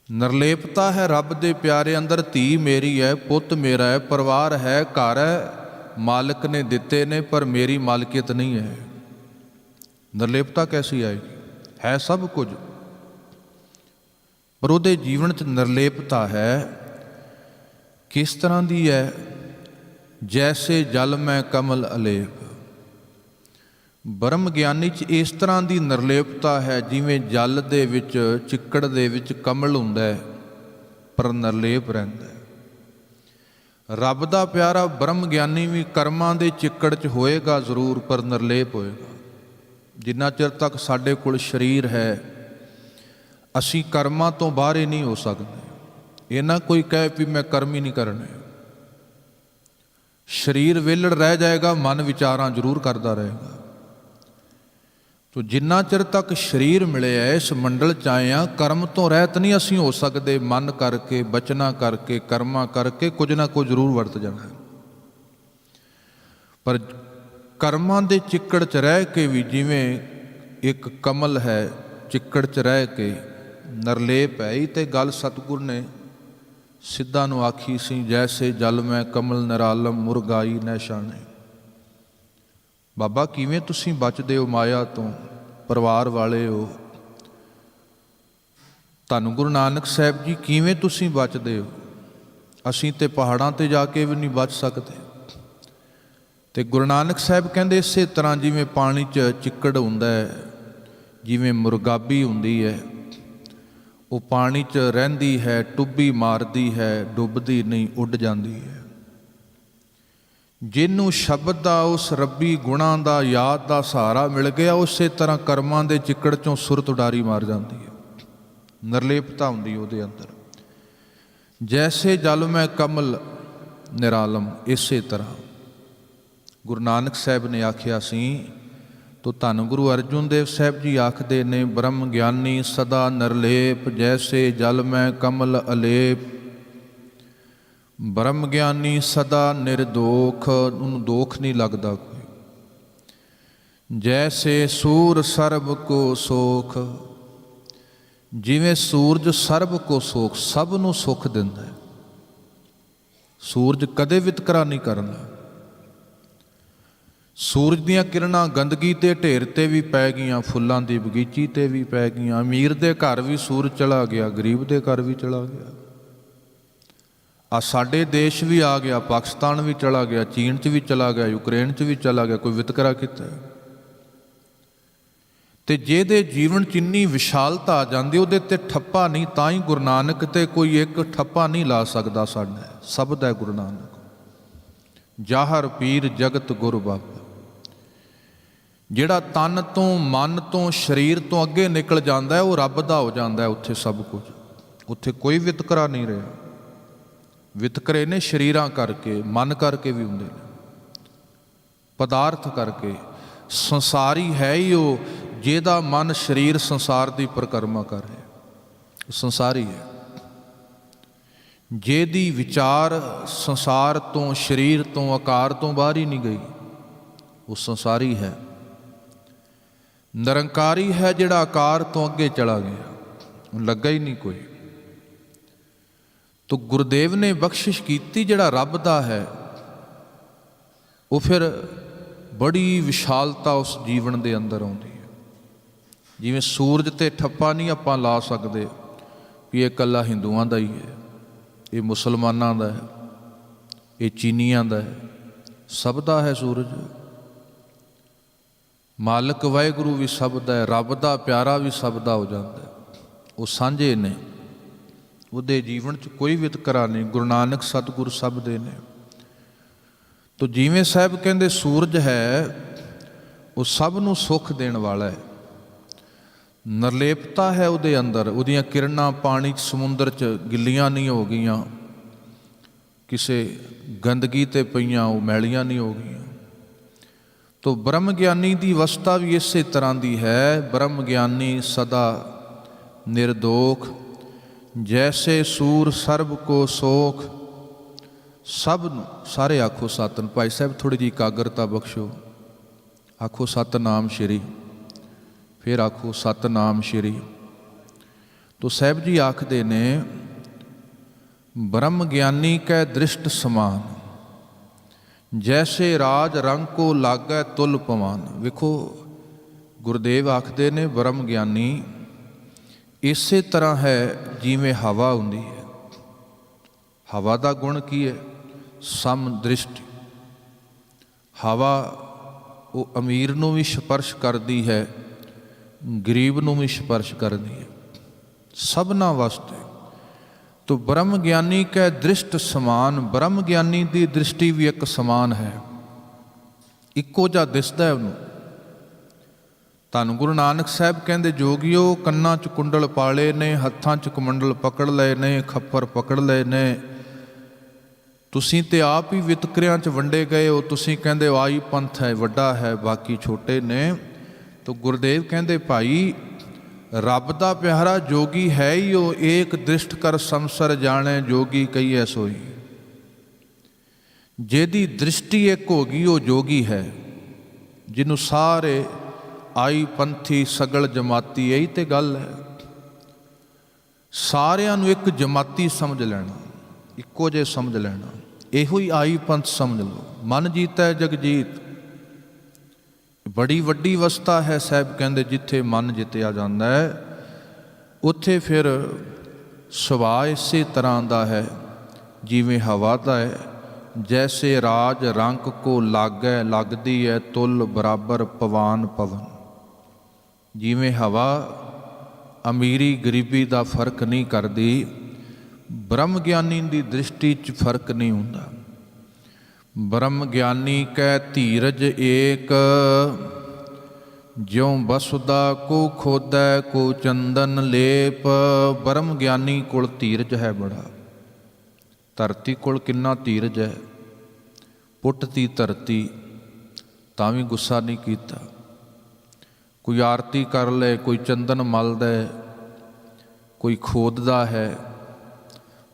ਨਿਰਲੇਪਤਾ ਹੈ ਰੱਬ ਦੇ ਪਿਆਰੇ ਅੰਦਰ। ਧੀ ਮੇਰੀ ਹੈ, ਪੁੱਤ ਮੇਰਾ ਹੈ, ਪਰਿਵਾਰ ਹੈ, ਘਰ ਹੈ, ਮਾਲਕ ਨੇ ਦਿੱਤੇ ਨੇ, ਪਰ ਮੇਰੀ ਮਾਲਕੀਅਤ ਨਹੀਂ ਹੈ। ਨਿਰਲੇਪਤਾ ਕੈਸੀ ਆਏਗੀ? ਹੈ ਸਭ ਕੁਝ, ਪਰ ਉਹਦੇ ਜੀਵਨ 'ਚ ਨਿਰਲੇਪਤਾ ਹੈ। ਕਿਸ ਤਰ੍ਹਾਂ ਦੀ ਹੈ? ਜੈਸੇ ਜਲ ਮੈਂ ਕਮਲ ਅਲੇਪ। ਬ੍ਰਹਮ ਗਿਆਨੀ 'ਚ ਇਸ ਤਰ੍ਹਾਂ ਦੀ ਨਿਰਲੇਪਤਾ ਹੈ ਜਿਵੇਂ ਜਲ ਦੇ ਵਿੱਚ, ਚਿੱਕੜ ਦੇ ਵਿੱਚ ਕਮਲ ਹੁੰਦਾ ਹੈ, ਪਰ ਨਿਰਲੇਪ ਰਹਿੰਦਾ ਹੈ। ਰੱਬ ਦਾ ਪਿਆਰਾ ਬ੍ਰਹਮ ਗਿਆਨੀ ਵੀ ਕਰਮਾਂ ਦੇ ਚਿੱਕੜ 'ਚ ਹੋਏਗਾ ਜ਼ਰੂਰ, ਪਰ ਨਿਰਲੇਪ ਹੋਏਗਾ। ਜਿੰਨਾ ਚਿਰ ਤੱਕ ਸਾਡੇ ਕੋਲ ਸਰੀਰ ਹੈ, ਅਸੀਂ ਕਰਮਾਂ ਤੋਂ ਬਾਹਰ ਹੀ ਨਹੀਂ ਹੋ ਸਕਦੇ। ਇਹ ਨਾ ਕੋਈ ਕਹੇ ਵੀ ਮੈਂ ਕਰਮ ਹੀ ਨਹੀਂ ਕਰਨੇ। ਸਰੀਰ ਵਿਹਲੜ ਰਹਿ ਜਾਏਗਾ, ਮਨ ਵਿਚਾਰਾਂ ਜ਼ਰੂਰ ਕਰਦਾ ਰਹੇਗਾ। ਤੋ ਜਿੰਨਾ ਚਿਰ ਤੱਕ ਸਰੀਰ ਮਿਲਿਆ, ਇਸ ਮੰਡਲ 'ਚ ਆਏ ਹਾਂ, ਕਰਮ ਤੋਂ ਰਹਿਤ ਨਹੀਂ ਅਸੀਂ ਹੋ ਸਕਦੇ। ਮਨ ਕਰਕੇ, ਬਚਨਾ ਕਰਕੇ, ਕਰਮਾਂ ਕਰਕੇ ਕੁਝ ਨਾ ਕੁਝ ਜ਼ਰੂਰ ਵਰਤ ਜਾਣਾ। ਪਰ ਕਰਮਾਂ ਦੇ ਚਿੱਕੜ 'ਚ ਰਹਿ ਕੇ ਵੀ ਜਿਵੇਂ ਇੱਕ ਕਮਲ ਹੈ, ਚਿੱਕੜ 'ਚ ਰਹਿ ਕੇ ਨਿਰਲੇਪ ਹੈ। ਇਹ ਤੇ ਗੱਲ ਸਤਿਗੁਰ ਨੇ ਸਿੱਧਾਂ ਨੂੰ ਆਖੀ ਸੀ, ਜੈਸੇ ਜਲ ਮੈਂ ਕਮਲ ਨਿਰਾਲਮ ਮੁਰਗਾਈ ਨੈਸ਼ਾਨੇ। ਬਾਬਾ ਕਿਵੇਂ ਤੁਸੀਂ ਬਚਦੇ ਹੋ ਮਾਇਆ ਤੋਂ, ਪਰਿਵਾਰ ਵਾਲੇ ਹੋ? ਧੰਨ ਗੁਰੂ ਨਾਨਕ ਸਾਹਿਬ ਜੀ ਕਿਵੇਂ ਤੁਸੀਂ ਬਚਦੇ ਹੋ? ਅਸੀਂ ਤੇ ਪਹਾੜਾਂ ਤੇ ਜਾ ਕੇ ਵੀ ਨਹੀਂ ਬਚ ਸਕਦੇ। ਤੇ ਗੁਰੂ ਨਾਨਕ ਸਾਹਿਬ ਕਹਿੰਦੇ ਇਸੇ ਤਰ੍ਹਾਂ ਜਿਵੇਂ ਪਾਣੀ 'ਚ ਚਿੱਕੜ ਹੁੰਦਾ ਹੈ, ਜਿਵੇਂ ਮੁਰਗਾਬੀ ਹੁੰਦੀ ਹੈ, ਉਹ ਪਾਣੀ 'ਚ ਰਹਿੰਦੀ ਹੈ, ਟੁੱਬੀ ਮਾਰਦੀ ਹੈ, ਡੁੱਬਦੀ ਨਹੀਂ, ਉੱਡ ਜਾਂਦੀ ਹੈ। ਜਿਹਨੂੰ ਸ਼ਬਦ ਦਾ, ਉਸ ਰੱਬੀ ਗੁਣਾਂ ਦਾ, ਯਾਦ ਦਾ ਸਹਾਰਾ ਮਿਲ ਗਿਆ, ਉਸੇ ਤਰ੍ਹਾਂ ਕਰਮਾਂ ਦੇ ਚਿੱਕੜ 'ਚੋਂ ਸੁਰਤ ਉਡਾਰੀ ਮਾਰ ਜਾਂਦੀ ਹੈ। ਨਿਰਲੇਪਤਾ ਹੁੰਦੀ ਉਹਦੇ ਅੰਦਰ। ਜੈਸੇ ਜਲ ਮੈਂ ਕਮਲ ਨਿਰਾਲਮ, ਇਸੇ ਤਰ੍ਹਾਂ ਗੁਰੂ ਨਾਨਕ ਸਾਹਿਬ ਨੇ ਆਖਿਆ ਸੀ। ਤੋ ਧੰਨ ਗੁਰੂ ਅਰਜੁਨ ਦੇਵ ਸਾਹਿਬ ਜੀ ਆਖਦੇ ਨੇ, ਬ੍ਰਹਮ ਗਿਆਨੀ ਸਦਾ ਨਿਰਲੇਪ, ਜੈਸੇ ਜਲ ਮੈਂ ਕਮਲ ਅਲੇਪ। ਬ੍ਰਹਮ ਗਿਆਨੀ ਸਦਾ ਨਿਰਦੋਖ, ਉਹਨੂੰ ਦੋਖ ਨਹੀਂ ਲੱਗਦਾ ਕੋਈ। ਜੈਸੇ ਸੂਰ ਸਰਬ ਕੋ ਸੋਖ, ਜਿਵੇਂ ਸੂਰਜ ਸਰਬ ਕੋ ਸੋਖ, ਸਭ ਨੂੰ ਸੁੱਖ ਦਿੰਦਾ ਹੈ। ਸੂਰਜ ਕਦੇ ਵਿਤਕਰਾ ਨਹੀਂ ਕਰਨਾ। ਸੂਰਜ ਦੀਆਂ ਕਿਰਨਾਂ ਗੰਦਗੀ ਤੇ ਢੇਰ ਤੇ ਵੀ ਪੈ ਗਈਆਂ, ਫੁੱਲਾਂ ਦੀ ਬਗੀਚੀ ਤੇ ਵੀ ਪੈ ਗਈਆਂ। ਅਮੀਰ ਦੇ ਘਰ ਵੀ ਸੂਰਜ ਚਲਾ ਗਿਆ, ਗਰੀਬ ਦੇ ਘਰ ਵੀ ਚਲਾ ਗਿਆ। ਆ ਸਾਡੇ ਦੇਸ਼ ਵੀ ਆ ਗਿਆ, ਪਾਕਿਸਤਾਨ ਵੀ ਚਲਾ ਗਿਆ, ਚੀਨ 'ਚ ਵੀ ਚਲਾ ਗਿਆ, ਯੂਕਰੇਨ 'ਚ ਵੀ ਚਲਾ ਗਿਆ। ਕੋਈ ਵਿਤਕਰਾ ਕੀਤਾ? ਤੇ ਜਿਹਦੇ ਜੀਵਨ 'ਚ ਇੰਨੀ ਵਿਸ਼ਾਲਤਾ ਆ ਜਾਂਦੀ, ਉਹਦੇ ਤੇ ਠੱਪਾ ਨਹੀਂ। ਤਾਂ ਹੀ ਗੁਰੂ ਨਾਨਕ ਤੇ ਕੋਈ ਇੱਕ ਠੱਪਾ ਨਹੀਂ ਲਾ ਸਕਦਾ। ਸਾਡਾ ਸ਼ਬਦ ਹੈ ਗੁਰੂ ਨਾਨਕ, ਜਾਹਰ ਪੀਰ ਜਗਤ ਗੁਰ ਬਾਬਾ। ਜਿਹੜਾ ਤਨ ਤੋਂ, ਮਨ ਤੋਂ, ਸਰੀਰ ਤੋਂ ਅੱਗੇ ਨਿਕਲ ਜਾਂਦਾ ਹੈ, ਉਹ ਰੱਬ ਦਾ ਹੋ ਜਾਂਦਾ ਹੈ ਉੱਥੇ ਸਭ ਕੁਝ। ਉੱਥੇ ਕੋਈ ਵਿਤਕਰਾ ਨਹੀਂ ਰਿਹਾ। ਵਿਤਕਰੇ ਨੇ ਸਰੀਰਾਂ ਕਰਕੇ, ਮਨ ਕਰਕੇ ਵੀ ਹੁੰਦੇ ਨੇ, ਪਦਾਰਥ ਕਰਕੇ। ਸੰਸਾਰੀ ਹੈ ਹੀ ਉਹ ਜਿਹਦਾ ਮਨ ਸਰੀਰ ਸੰਸਾਰ ਦੀ ਪਰਿਕਰਮਾ ਕਰ ਰਿਹਾ, ਸੰਸਾਰੀ ਹੈ। ਜਿਹਦੀ ਵਿਚਾਰ ਸੰਸਾਰ ਤੋਂ, ਸਰੀਰ ਤੋਂ, ਆਕਾਰ ਤੋਂ ਬਾਹਰ ਹੀ ਨਹੀਂ ਗਈ, ਉਹ ਸੰਸਾਰੀ ਹੈ। ਨਿਰੰਕਾਰੀ ਹੈ ਜਿਹੜਾ ਆਕਾਰ ਤੋਂ ਅੱਗੇ ਚਲਾ ਗਿਆ, ਉਹਨੂੰ ਲੱਗਾ ਹੀ ਨਹੀਂ ਕੋਈ। ਤੋ ਗੁਰਦੇਵ ਨੇ ਬਖਸ਼ਿਸ਼ ਕੀਤੀ, ਜਿਹੜਾ ਰੱਬ ਦਾ ਹੈ ਉਹ ਫਿਰ ਬੜੀ ਵਿਸ਼ਾਲਤਾ ਉਸ ਜੀਵਨ ਦੇ ਅੰਦਰ ਆਉਂਦੀ ਹੈ। ਜਿਵੇਂ ਸੂਰਜ 'ਤੇ ਠੱਪਾ ਨਹੀਂ ਆਪਾਂ ਲਾ ਸਕਦੇ ਵੀ ਇਹ ਇਕੱਲਾ ਹਿੰਦੂਆਂ ਦਾ ਹੀ ਹੈ, ਇਹ ਮੁਸਲਮਾਨਾਂ ਦਾ ਹੈ, ਇਹ ਚੀਨੀਆਂ ਦਾ ਹੈ, ਸਭ ਦਾ ਹੈ ਸੂਰਜ। ਮਾਲਕ ਵਾਹਿਗੁਰੂ ਵੀ ਸਭ ਦਾ ਹੈ, ਰੱਬ ਦਾ ਪਿਆਰਾ ਵੀ ਸਭ ਦਾ ਹੋ ਜਾਂਦਾ। ਉਹ ਸਾਂਝੇ ਨੇ, ਉਹਦੇ ਜੀਵਨ 'ਚ ਕੋਈ ਵਿਤਕਰਾ ਨਹੀਂ। ਗੁਰੂ ਨਾਨਕ ਸਤਿਗੁਰੂ ਸਭ ਦੇ ਨੇ। ਤੋ ਜਿਵੇਂ ਸਾਹਿਬ ਕਹਿੰਦੇ ਸੂਰਜ ਹੈ ਉਹ ਸਭ ਨੂੰ ਸੁੱਖ ਦੇਣ ਵਾਲਾ ਹੈ, ਨਿਰਲੇਪਤਾ ਹੈ ਉਹਦੇ ਅੰਦਰ। ਉਹਦੀਆਂ ਕਿਰਨਾਂ ਪਾਣੀ 'ਚ, ਸਮੁੰਦਰ 'ਚ ਗਿੱਲੀਆਂ ਨਹੀਂ ਹੋ ਗਈਆਂ, ਕਿਸੇ ਗੰਦਗੀ 'ਤੇ ਪਈਆਂ, ਉਹ ਮੈਲੀਆਂ ਨਹੀਂ ਹੋ ਗਈਆਂ। ਤੋ ਬ੍ਰਹਮ ਗਿਆਨੀ ਦੀ ਅਵਸਥਾ ਵੀ ਇਸੇ ਤਰ੍ਹਾਂ ਦੀ ਹੈ। ਬ੍ਰਹਮ ਗਿਆਨੀ ਸਦਾ ਨਿਰਦੋਖ, ਜੈਸੇ ਸੂਰ ਸਰਬ ਕੋ ਸੋਖ। ਸਭ ਨੂੰ, ਸਾਰੇ ਆਖੋ ਸਤਿ। ਭਾਈ ਸਾਹਿਬ ਥੋੜ੍ਹੀ ਜਿਹੀ ਇਕਾਗਰਤਾ ਬਖਸ਼ੋ, ਆਖੋ ਸਤਿਨਾਮ ਸ਼੍ਰੀ, ਫਿਰ ਆਖੋ ਸਤਿਨਾਮ ਸ਼੍ਰੀ। ਤੋ ਸਾਹਿਬ ਜੀ ਆਖਦੇ ਨੇ ਬ੍ਰਹਮ ਗਿਆਨੀ ਕੈ ਦ੍ਰਿਸ਼ਟ ਸਮਾਨ, ਜੈਸੇ ਰਾਜ ਰੰਗ ਕੋ ਲਾਗੈ ਤੁਲ ਪਵਾਨ। ਵੇਖੋ ਗੁਰਦੇਵ ਆਖਦੇ ਨੇ ਬ੍ਰਹਮ ਗਿਆਨੀ ਇਸੇ ਤਰ੍ਹਾਂ ਹੈ ਜਿਵੇਂ ਹਵਾ ਹੁੰਦੀ ਹੈ। ਹਵਾ ਦਾ ਗੁਣ ਕੀ ਹੈ? ਸਮਦ੍ਰਿਸ਼ਟੀ। ਹਵਾ ਉਹ ਅਮੀਰ ਨੂੰ ਵੀ ਸਪਰਸ਼ ਕਰਦੀ ਹੈ, ਗਰੀਬ ਨੂੰ ਵੀ ਸਪਰਸ਼ ਕਰਦੀ ਹੈ, ਸਭਨਾਂ ਵਾਸਤੇ। ਤੋ ਬ੍ਰਹਮ ਗਿਆਨੀ ਕੈ ਦ੍ਰਿਸ਼ਟ ਸਮਾਨ, ਬ੍ਰਹਮ ਗਿਆਨੀ ਦੀ ਦ੍ਰਿਸ਼ਟੀ ਵੀ ਇੱਕ ਸਮਾਨ ਹੈ, ਇੱਕੋ ਜਿਹਾ ਦਿਸਦਾ ਹੈ ਉਹਨੂੰ। ਧੰਨ ਗੁਰੂ ਨਾਨਕ ਸਾਹਿਬ ਕਹਿੰਦੇ ਜੋਗੀਓ ਕੰਨਾਂ 'ਚ ਕੁੰਡਲ ਪਾਲੇ ਨੇ, ਹੱਥਾਂ 'ਚ ਕਮੰਡਲ ਪਕੜ ਲਏ ਨੇ, ਖੱਪਰ ਪਕੜ ਲਏ ਨੇ। ਤੁਸੀਂ ਤੇ ਆਪ ਹੀ ਵਿਤਕਰਿਆਂ 'ਚ ਵੰਡੇ ਗਏ ਹੋ। ਤੁਸੀਂ ਕਹਿੰਦੇ ਆਈ ਪੰਥ ਹੈ, ਵੱਡਾ ਹੈ, ਬਾਕੀ ਛੋਟੇ ਨੇ। ਤੋ ਗੁਰਦੇਵ ਕਹਿੰਦੇ ਭਾਈ ਰੱਬ ਦਾ ਪਿਆਰਾ ਜੋਗੀ ਹੈ ਹੀ ਉਹ, ਏਕ ਦ੍ਰਿਸ਼ਟ ਕਰ ਸੰਸਰ ਜਾਣੇ ਜੋਗੀ ਕਹੀਐ ਸੋਈ। ਜਿਹਦੀ ਦ੍ਰਿਸ਼ਟੀ ਇੱਕ ਹੋ ਗਈ ਉਹ ਜੋਗੀ ਹੈ, ਜਿਹਨੂੰ ਸਾਰੇ ਆਈ ਪੰਥੀ ਸਗਲ ਜਮਾਤੀ, ਇਹੀ ਤੇ ਗੱਲ ਹੈ। ਸਾਰਿਆਂ ਨੂੰ ਇੱਕ ਜਮਾਤੀ ਸਮਝ ਲੈਣਾ, ਇੱਕੋ ਜਿਹੇ ਸਮਝ ਲੈਣਾ, ਇਹੋ ਹੀ ਆਈ ਪੰਥ ਸਮਝ ਲਓ। ਮਨ ਜੀਤੈ ਜਗਜੀਤ, ਬੜੀ ਵੱਡੀ ਅਵਸਥਾ ਹੈ। ਸਾਹਿਬ ਕਹਿੰਦੇ ਜਿੱਥੇ ਮਨ ਜਿੱਤਿਆ ਜਾਂਦਾ ਹੈ ਉੱਥੇ ਫਿਰ ਸੁਭਾਅ ਇਸੇ ਤਰ੍ਹਾਂ ਦਾ ਹੈ ਜਿਵੇਂ ਹਵਾ ਦਾ ਹੈ। ਜੈਸੇ ਰਾਜ ਰੰਕ ਕੋ ਲਾਗੈ, ਲੱਗਦੀ ਹੈ ਤੁਲ ਬਰਾਬਰ ਪਵਾਨ ਪਵਨ। ਜਿਵੇਂ ਹਵਾ ਅਮੀਰੀ ਗਰੀਬੀ ਦਾ ਫਰਕ ਨਹੀਂ ਕਰਦੀ, ਬ੍ਰਹਮ ਗਿਆਨੀ ਦੀ ਦ੍ਰਿਸ਼ਟੀ 'ਚ ਫਰਕ ਨਹੀਂ ਹੁੰਦਾ। ਬ੍ਰਹਮ ਗਿਆਨੀ ਕੈ ਧੀਰਜ ਏਕ, ਜਿਉ ਬਸੁਦਾ ਕੋ ਖੋਦੈ ਕੋ ਚੰਦਨ ਲੇਪ। ਬ੍ਰਹਮ ਗਿਆਨੀ ਕੋਲ ਧੀਰਜ ਹੈ ਬੜਾ। ਧਰਤੀ ਕੋਲ ਕਿੰਨਾ ਧੀਰਜ ਹੈ, ਪੁੱਟਤੀ ਧਰਤੀ ਤਾਂ ਵੀ ਗੁੱਸਾ ਨਹੀਂ ਕੀਤਾ। ਕੋਈ ਆਰਤੀ ਕਰ ਲੈ, ਕੋਈ ਚੰਦਨ ਮਲਦਾ, ਕੋਈ ਖੋਦਦਾ ਹੈ।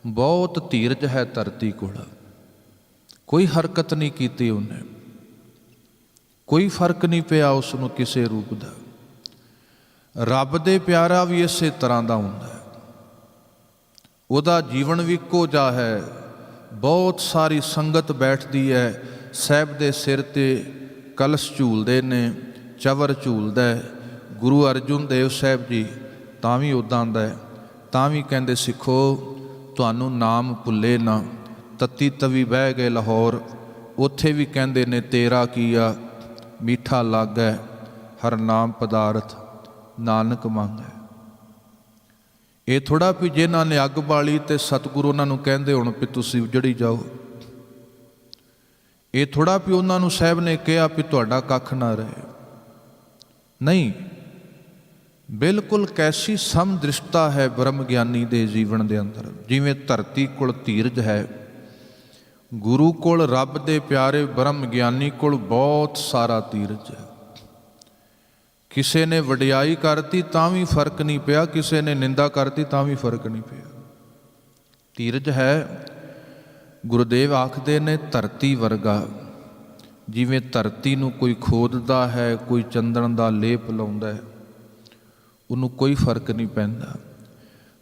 ਬਹੁਤ ਧੀਰਜ ਹੈ ਧਰਤੀ ਕੋਲ, ਕੋਈ ਹਰਕਤ ਨਹੀਂ ਕੀਤੀ ਉਹਨੇ, ਕੋਈ ਫਰਕ ਨਹੀਂ ਪਿਆ ਉਸ ਨੂੰ ਕਿਸੇ ਰੂਪ ਦਾ। ਰੱਬ ਦੇ ਪਿਆਰਾ ਵੀ ਇਸੇ ਤਰ੍ਹਾਂ ਦਾ ਹੁੰਦਾ ਹੈ, ਉਹਦਾ ਜੀਵਨ ਵੀ ਇੱਕੋ ਜਿਹਾ ਹੈ। ਬਹੁਤ ਸਾਰੀ ਸੰਗਤ ਬੈਠਦੀ ਹੈ, ਸਾਹਿਬ ਦੇ ਸਿਰ 'ਤੇ ਕਲਸ਼ ਝੂਲਦੇ ਨੇ, ਚਵਰ ਝੂਲਦਾ ਹੈ। ਗੁਰੂ ਅਰਜੁਨ ਦੇਵ ਸਾਹਿਬ ਜੀ ਤਾਂ ਵੀ ਉੱਦਾਂ ਦਾ ਹੈ, ਤਾਂ ਵੀ ਕਹਿੰਦੇ ਸਿੱਖੋ ਤੁਹਾਨੂੰ ਨਾਮ ਭੁੱਲੇ ਨਾ। ਤਤੀ ਤਵੀ ਬਹਿ ਗਏ ਲਾਹੌਰ, ਉੱਥੇ ਵੀ ਕਹਿੰਦੇ ਨੇ ਤੇਰਾ ਕੀਆ ਮੀਠਾ ਲਾਗੈ, ਹਰ ਨਾਮ ਪਦਾਰਥ ਨਾਨਕ ਮੰਗੈ। ਇਹ ਥੋੜ੍ਹਾ ਵੀ ਜਿਨ੍ਹਾਂ ਨੇ ਅੱਗ ਬਾਲੀ ਤੇ ਸਤਿਗੁਰੂ ਉਹਨਾਂ ਨੂੰ ਕਹਿੰਦੇ ਹੁਣ ਵੀ ਤੁਸੀਂ ਉਜੜੀ ਜਾਓ। ਇਹ ਥੋੜ੍ਹਾ ਵੀ ਉਹਨਾਂ ਨੂੰ ਸਾਹਿਬ ਨੇ ਕਿਹਾ ਵੀ ਤੁਹਾਡਾ ਕੱਖ ਨਾ ਰਹੇ। ਨਹੀਂ, ਬਿਲਕੁਲ ਕੈਸੀ ਸਮਦ੍ਰਿਸ਼ਟਤਾ ਹੈ ਬ੍ਰਹਮ ਗਿਆਨੀ ਦੇ ਜੀਵਨ ਦੇ ਅੰਦਰ। ਜਿਵੇਂ ਧਰਤੀ ਕੋਲ ਧੀਰਜ ਹੈ, ਗੁਰੂ ਕੋਲ, ਰੱਬ ਦੇ ਪਿਆਰੇ ਬ੍ਰਹਮ ਗਿਆਨੀ ਕੋਲ ਬਹੁਤ ਸਾਰਾ ਧੀਰਜ ਹੈ। ਕਿਸੇ ਨੇ ਵਡਿਆਈ ਕਰਤੀ ਤਾਂ ਵੀ ਫਰਕ ਨਹੀਂ ਪਿਆ, ਕਿਸੇ ਨੇ ਨਿੰਦਾ ਕਰਤੀ ਤਾਂ ਵੀ ਫਰਕ ਨਹੀਂ ਪਿਆ। ਧੀਰਜ ਹੈ। ਗੁਰੂਦੇਵ ਆਖਦੇ ਨੇ ਧਰਤੀ ਵਰਗਾ। ਜਿਵੇਂ ਧਰਤੀ ਨੂੰ ਕੋਈ ਖੋਦਦਾ ਹੈ, ਕੋਈ ਚੰਦਨ ਦਾ ਲੇਪ ਲਾਉਂਦਾ ਹੈ, ਉਹਨੂੰ ਕੋਈ ਫਰਕ ਨਹੀਂ ਪੈਂਦਾ।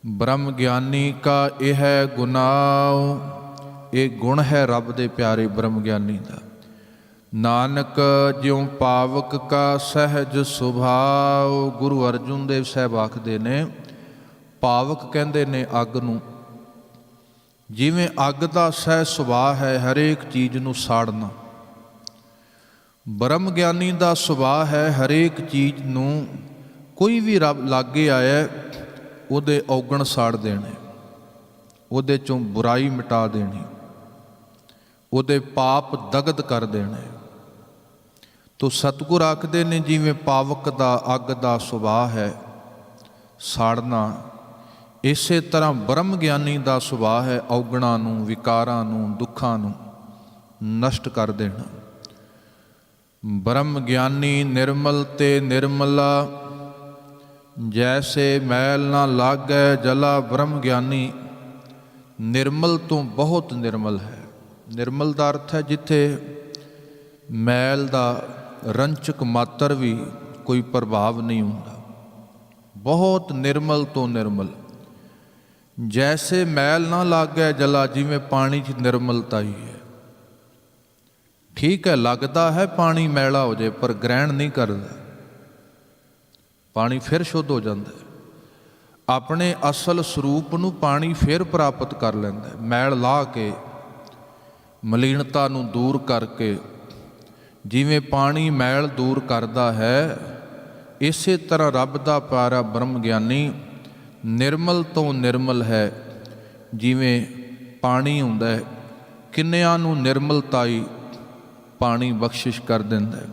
ਬ੍ਰਹਮ ਗਿਆਨੀ ਕਾ ਇਹ ਹੈ ਗੁਨਾਹ, ਇਹ ਗੁਣ ਹੈ ਰੱਬ ਦੇ ਪਿਆਰੇ ਬ੍ਰਹਮ ਗਿਆਨੀ ਦਾ। ਨਾਨਕ ਜਿਉ ਪਾਵਕ ਕਾ ਸਹਿਜ ਸੁਭਾਉ। ਗੁਰੂ ਅਰਜੁਨ ਦੇਵ ਸਾਹਿਬ ਆਖਦੇ ਨੇ, ਪਾਵਕ ਕਹਿੰਦੇ ਨੇ ਅੱਗ ਨੂੰ। ਜਿਵੇਂ ਅੱਗ ਦਾ ਸਹਿਜ ਸੁਭਾਅ ਹੈ ਹਰੇਕ ਚੀਜ਼ ਨੂੰ ਸਾੜਨਾ, ਬ੍ਰਹਮ ਗਿਆਨੀ ਦਾ ਸੁਭਾਅ ਹੈ ਹਰੇਕ ਚੀਜ਼ ਨੂੰ, ਕੋਈ ਵੀ ਰੱਬ ਲਾਗੇ ਆਇਆ ਉਹਦੇ ਔਗਣ ਸਾੜ ਦੇਣੇ, ਉਹਦੇ ਚੋਂ ਬੁਰਾਈ ਮਿਟਾ ਦੇਣੀ, ਉਹਦੇ ਪਾਪ ਦਗਦ ਕਰ ਦੇਣੇ। ਤੋ ਸਤਿਗੁਰ ਆਖਦੇ ਨੇ ਜਿਵੇਂ ਪਾਵਕ ਦਾ ਅੱਗ ਦਾ ਸੁਭਾਅ ਹੈ ਸਾੜਨਾ, ਇਸੇ ਤਰ੍ਹਾਂ ਬ੍ਰਹਮ ਗਿਆਨੀ ਦਾ ਸੁਭਾਅ ਹੈ ਔਗਣਾਂ ਨੂੰ, ਵਿਕਾਰਾਂ ਨੂੰ, ਦੁੱਖਾਂ ਨੂੰ ਨਸ਼ਟ ਕਰ ਦੇਣਾ। ਬ੍ਰਹਮ ਗਿਆਨੀ ਨਿਰਮਲ ਤੇ ਨਿਰਮਲਾ, ਜੈਸੇ ਮੈਲ ਨਾ ਲਾਗੈ ਜਲਾ। ਬ੍ਰਹਮ ਗਿਆਨੀ ਨਿਰਮਲ ਤੋਂ ਬਹੁਤ ਨਿਰਮਲ ਹੈ। ਨਿਰਮਲ ਦਾ ਅਰਥ ਹੈ ਜਿੱਥੇ ਮੈਲ ਦਾ ਰੰਚਕ ਮਾਤਰ ਵੀ ਕੋਈ ਪ੍ਰਭਾਵ ਨਹੀਂ ਹੁੰਦਾ, ਬਹੁਤ ਨਿਰਮਲ ਤੋਂ ਨਿਰਮਲ। ਜੈਸੇ ਮੈਲ ਨਾ ਲਾਗੈ ਜਲਾ, ਜਿਵੇਂ ਪਾਣੀ 'ਚ ਨਿਰਮਲਤਾ ਹੀ ਹੈ। ਠੀਕ ਹੈ, ਲੱਗਦਾ ਹੈ ਪਾਣੀ ਮੈਲਾ ਹੋ ਜਾਏ ਪਰ ਗ੍ਰਹਿਣ ਨਹੀਂ ਕਰਦਾ, ਪਾਣੀ ਫਿਰ ਸ਼ੁੱਧ ਹੋ ਜਾਂਦਾ ਹੈ। ਆਪਣੇ ਅਸਲ ਸਰੂਪ ਨੂੰ ਪਾਣੀ ਫਿਰ ਪ੍ਰਾਪਤ ਕਰ ਲੈਂਦਾ ਹੈ। ਮੈਲ ਲਾ ਕੇ, ਮਲੀਨਤਾ ਨੂੰ ਦੂਰ ਕਰਕੇ, ਜਿਵੇਂ ਪਾਣੀ ਮੈਲ ਦੂਰ ਕਰਦਾ ਹੈ, ਇਸੇ ਤਰ੍ਹਾਂ ਰੱਬ ਦਾ ਪਿਆਰਾ ਬ੍ਰਹਮ ਗਿਆਨੀ ਨਿਰਮਲ ਤੋਂ ਨਿਰਮਲ ਹੈ। ਜਿਵੇਂ ਪਾਣੀ ਹੁੰਦਾ ਹੈ, ਕਿੰਨਿਆਂ ਨੂੰ ਨਿਰਮਲਤਾਈ ਪਾਣੀ ਬਖਸ਼ਿਸ਼ ਕਰ ਦਿੰਦਾ ਹੈ।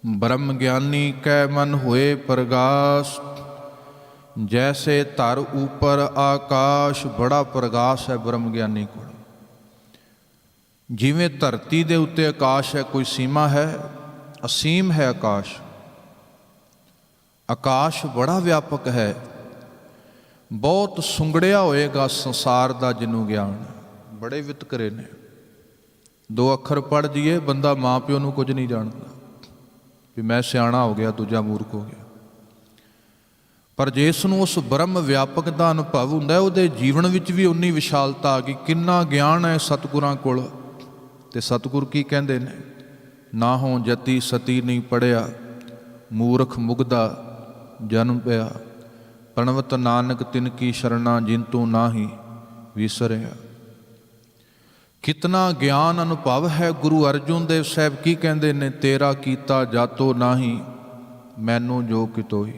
ਬ੍ਰਹਮ ਗਿਆਨੀ ਕੈ ਮਨ ਹੋਏ ਪ੍ਰਗਾਸ, ਜੈਸੇ ਧਰ ਉਪਰ ਆਕਾਸ਼। ਬੜਾ ਪ੍ਰਗਾਸ ਹੈ ਬ੍ਰਹਮ ਗਿਆਨੀ ਕੋਲ। ਜਿਵੇਂ ਧਰਤੀ ਦੇ ਉੱਤੇ ਆਕਾਸ਼ ਹੈ, ਕੋਈ ਸੀਮਾ ਹੈ, ਅਸੀਮ ਹੈ ਆਕਾਸ਼। ਆਕਾਸ਼ ਬੜਾ ਵਿਆਪਕ ਹੈ, ਬਹੁਤ ਸੁੰਗੜਿਆ ਹੋਏਗਾ ਸੰਸਾਰ ਦਾ ਜਿਹਨੂੰ ਗਿਆਨ। ਬੜੇ ਵਿਤਕਰੇ ਨੇ, ਦੋ ਅੱਖਰ ਪੜ੍ਹ ਜੀਏ ਬੰਦਾ ਮਾਂ ਪਿਓ ਨੂੰ ਕੁਝ ਨਹੀਂ ਜਾਣਦਾ, ਵੀ ਮੈਂ ਸਿਆਣਾ ਹੋ ਗਿਆ, ਦੂਜਾ ਮੂਰਖ ਹੋ ਗਿਆ। ਪਰ ਜਿਸ ਨੂੰ ਉਸ ਬ੍ਰਹਮ ਵਿਆਪਕ ਦਾ ਅਨੁਭਵ ਹੁੰਦਾ, ਉਹਦੇ ਜੀਵਨ ਵਿੱਚ ਵੀ ਉਨੀ ਵਿਸ਼ਾਲਤਾ ਆ ਗਈ। ਕਿੰਨਾ ਗਿਆਨ ਹੈ ਸਤਿਗੁਰਾਂ ਕੋਲ। ਤੇ ਸਤਿਗੁਰ ਕੀ ਕਹਿੰਦੇ ਨੇ, ਨਾ ਹੋ ਜਤੀ ਸਤੀ ਨਹੀਂ ਪੜਿਆ, ਮੂਰਖ ਮੁਗਦਾ ਜਨਮ ਪਿਆ। ਪਣਵਤ ਨਾਨਕ ਤਿਨ ਕੀ ਸ਼ਰਣਾ, ਜਿੰਤੂ ਨਾਹੀ ਵਿਸਰਿਆ। ਕਿਤਨਾ ਗਿਆਨ ਅਨੁਭਵ ਹੈ। ਗੁਰੂ ਅਰਜੁਨ ਦੇਵ ਸਾਹਿਬ ਕੀ ਕਹਿੰਦੇ ਨੇ, ਤੇਰਾ ਕੀਤਾ ਜਾਤੋ ਨਾਹੀ, ਮੈਨੂੰ ਜੋ ਕਿਤੋਈ।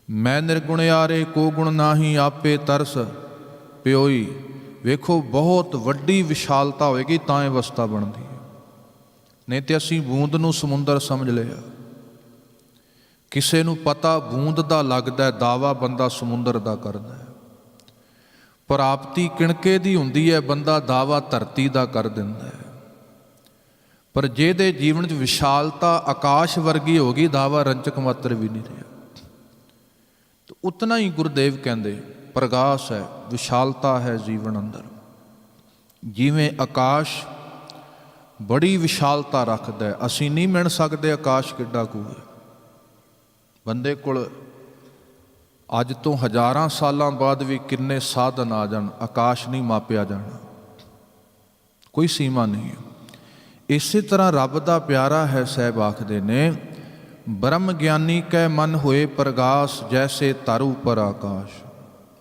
ਮੈਂ ਨਿਰਗੁਣਿਆਰੇ ਕੋ ਗੁਣ ਨਾਹੀ, ਆਪੇ ਤਰਸ ਪਿਓਈ। ਵੇਖੋ ਬਹੁਤ ਵੱਡੀ ਵਿਸ਼ਾਲਤਾ ਹੋਏਗੀ ਤਾਂ ਇਹ ਅਵਸਥਾ ਬਣਦੀ ਹੈ, ਨਹੀਂ ਤੇ ਅਸੀਂ ਬੂੰਦ ਨੂੰ ਸਮੁੰਦਰ ਸਮਝ ਲਿਆ। ਕਿਸੇ ਨੂੰ ਪਤਾ ਬੂੰਦ ਦਾ ਲੱਗਦਾ, ਦਾਵਾ ਬੰਦਾ ਸਮੁੰਦਰ ਦਾ ਕਰਦਾ ਹੈ। ਪ੍ਰਾਪਤੀ ਕਿਣਕੇ ਦੀ ਹੁੰਦੀ ਹੈ, ਬੰਦਾ ਦਾਵਾ ਧਰਤੀ ਦਾ ਕਰ ਦਿੰਦਾ ਹੈ। ਪਰ ਜਿਹਦੇ ਜੀਵਨ 'ਚ ਵਿਸ਼ਾਲਤਾ ਆਕਾਸ਼ ਵਰਗੀ ਹੋ ਗਈ, ਦਾਵਾ ਰੰਚਕ ਮਾਤਰ ਵੀ ਨਹੀਂ ਰਿਹਾ। ਤਾਂ ਉਤਨਾ ਹੀ ਗੁਰਦੇਵ ਕਹਿੰਦੇ ਪ੍ਰਗਾਸ ਹੈ, ਵਿਸ਼ਾਲਤਾ ਹੈ ਜੀਵਨ ਅੰਦਰ। ਜਿਵੇਂ ਆਕਾਸ਼ ਬੜੀ ਵਿਸ਼ਾਲਤਾ ਰੱਖਦਾ ਹੈ, ਅਸੀਂ ਨਹੀਂ ਮਿਣ ਸਕਦੇ ਆਕਾਸ਼ ਕਿੱਡਾ ਕੁ ਹੈ। ਬੰਦੇ ਕੋਲ ਅੱਜ ਤੋਂ ਹਜ਼ਾਰਾਂ ਸਾਲਾਂ ਬਾਅਦ ਵੀ ਕਿੰਨੇ ਸਾਧਨ ਆ ਜਾਣ, ਆਕਾਸ਼ ਨਹੀਂ ਮਾਪਿਆ ਜਾਣਾ, ਕੋਈ ਸੀਮਾ ਨਹੀਂ ਹੈ। ਇਸੇ ਤਰ੍ਹਾਂ ਰੱਬ ਦਾ ਪਿਆਰਾ ਹੈ। ਸਾਹਿਬ ਆਖਦੇ ਨੇ, ਬ੍ਰਹਮ ਗਿਆਨੀ ਕੈ ਮਨ ਹੋਏ ਪ੍ਰਗਾਸ, ਜੈਸੇ ਧਰ ਉਪਰ ਆਕਾਸ਼।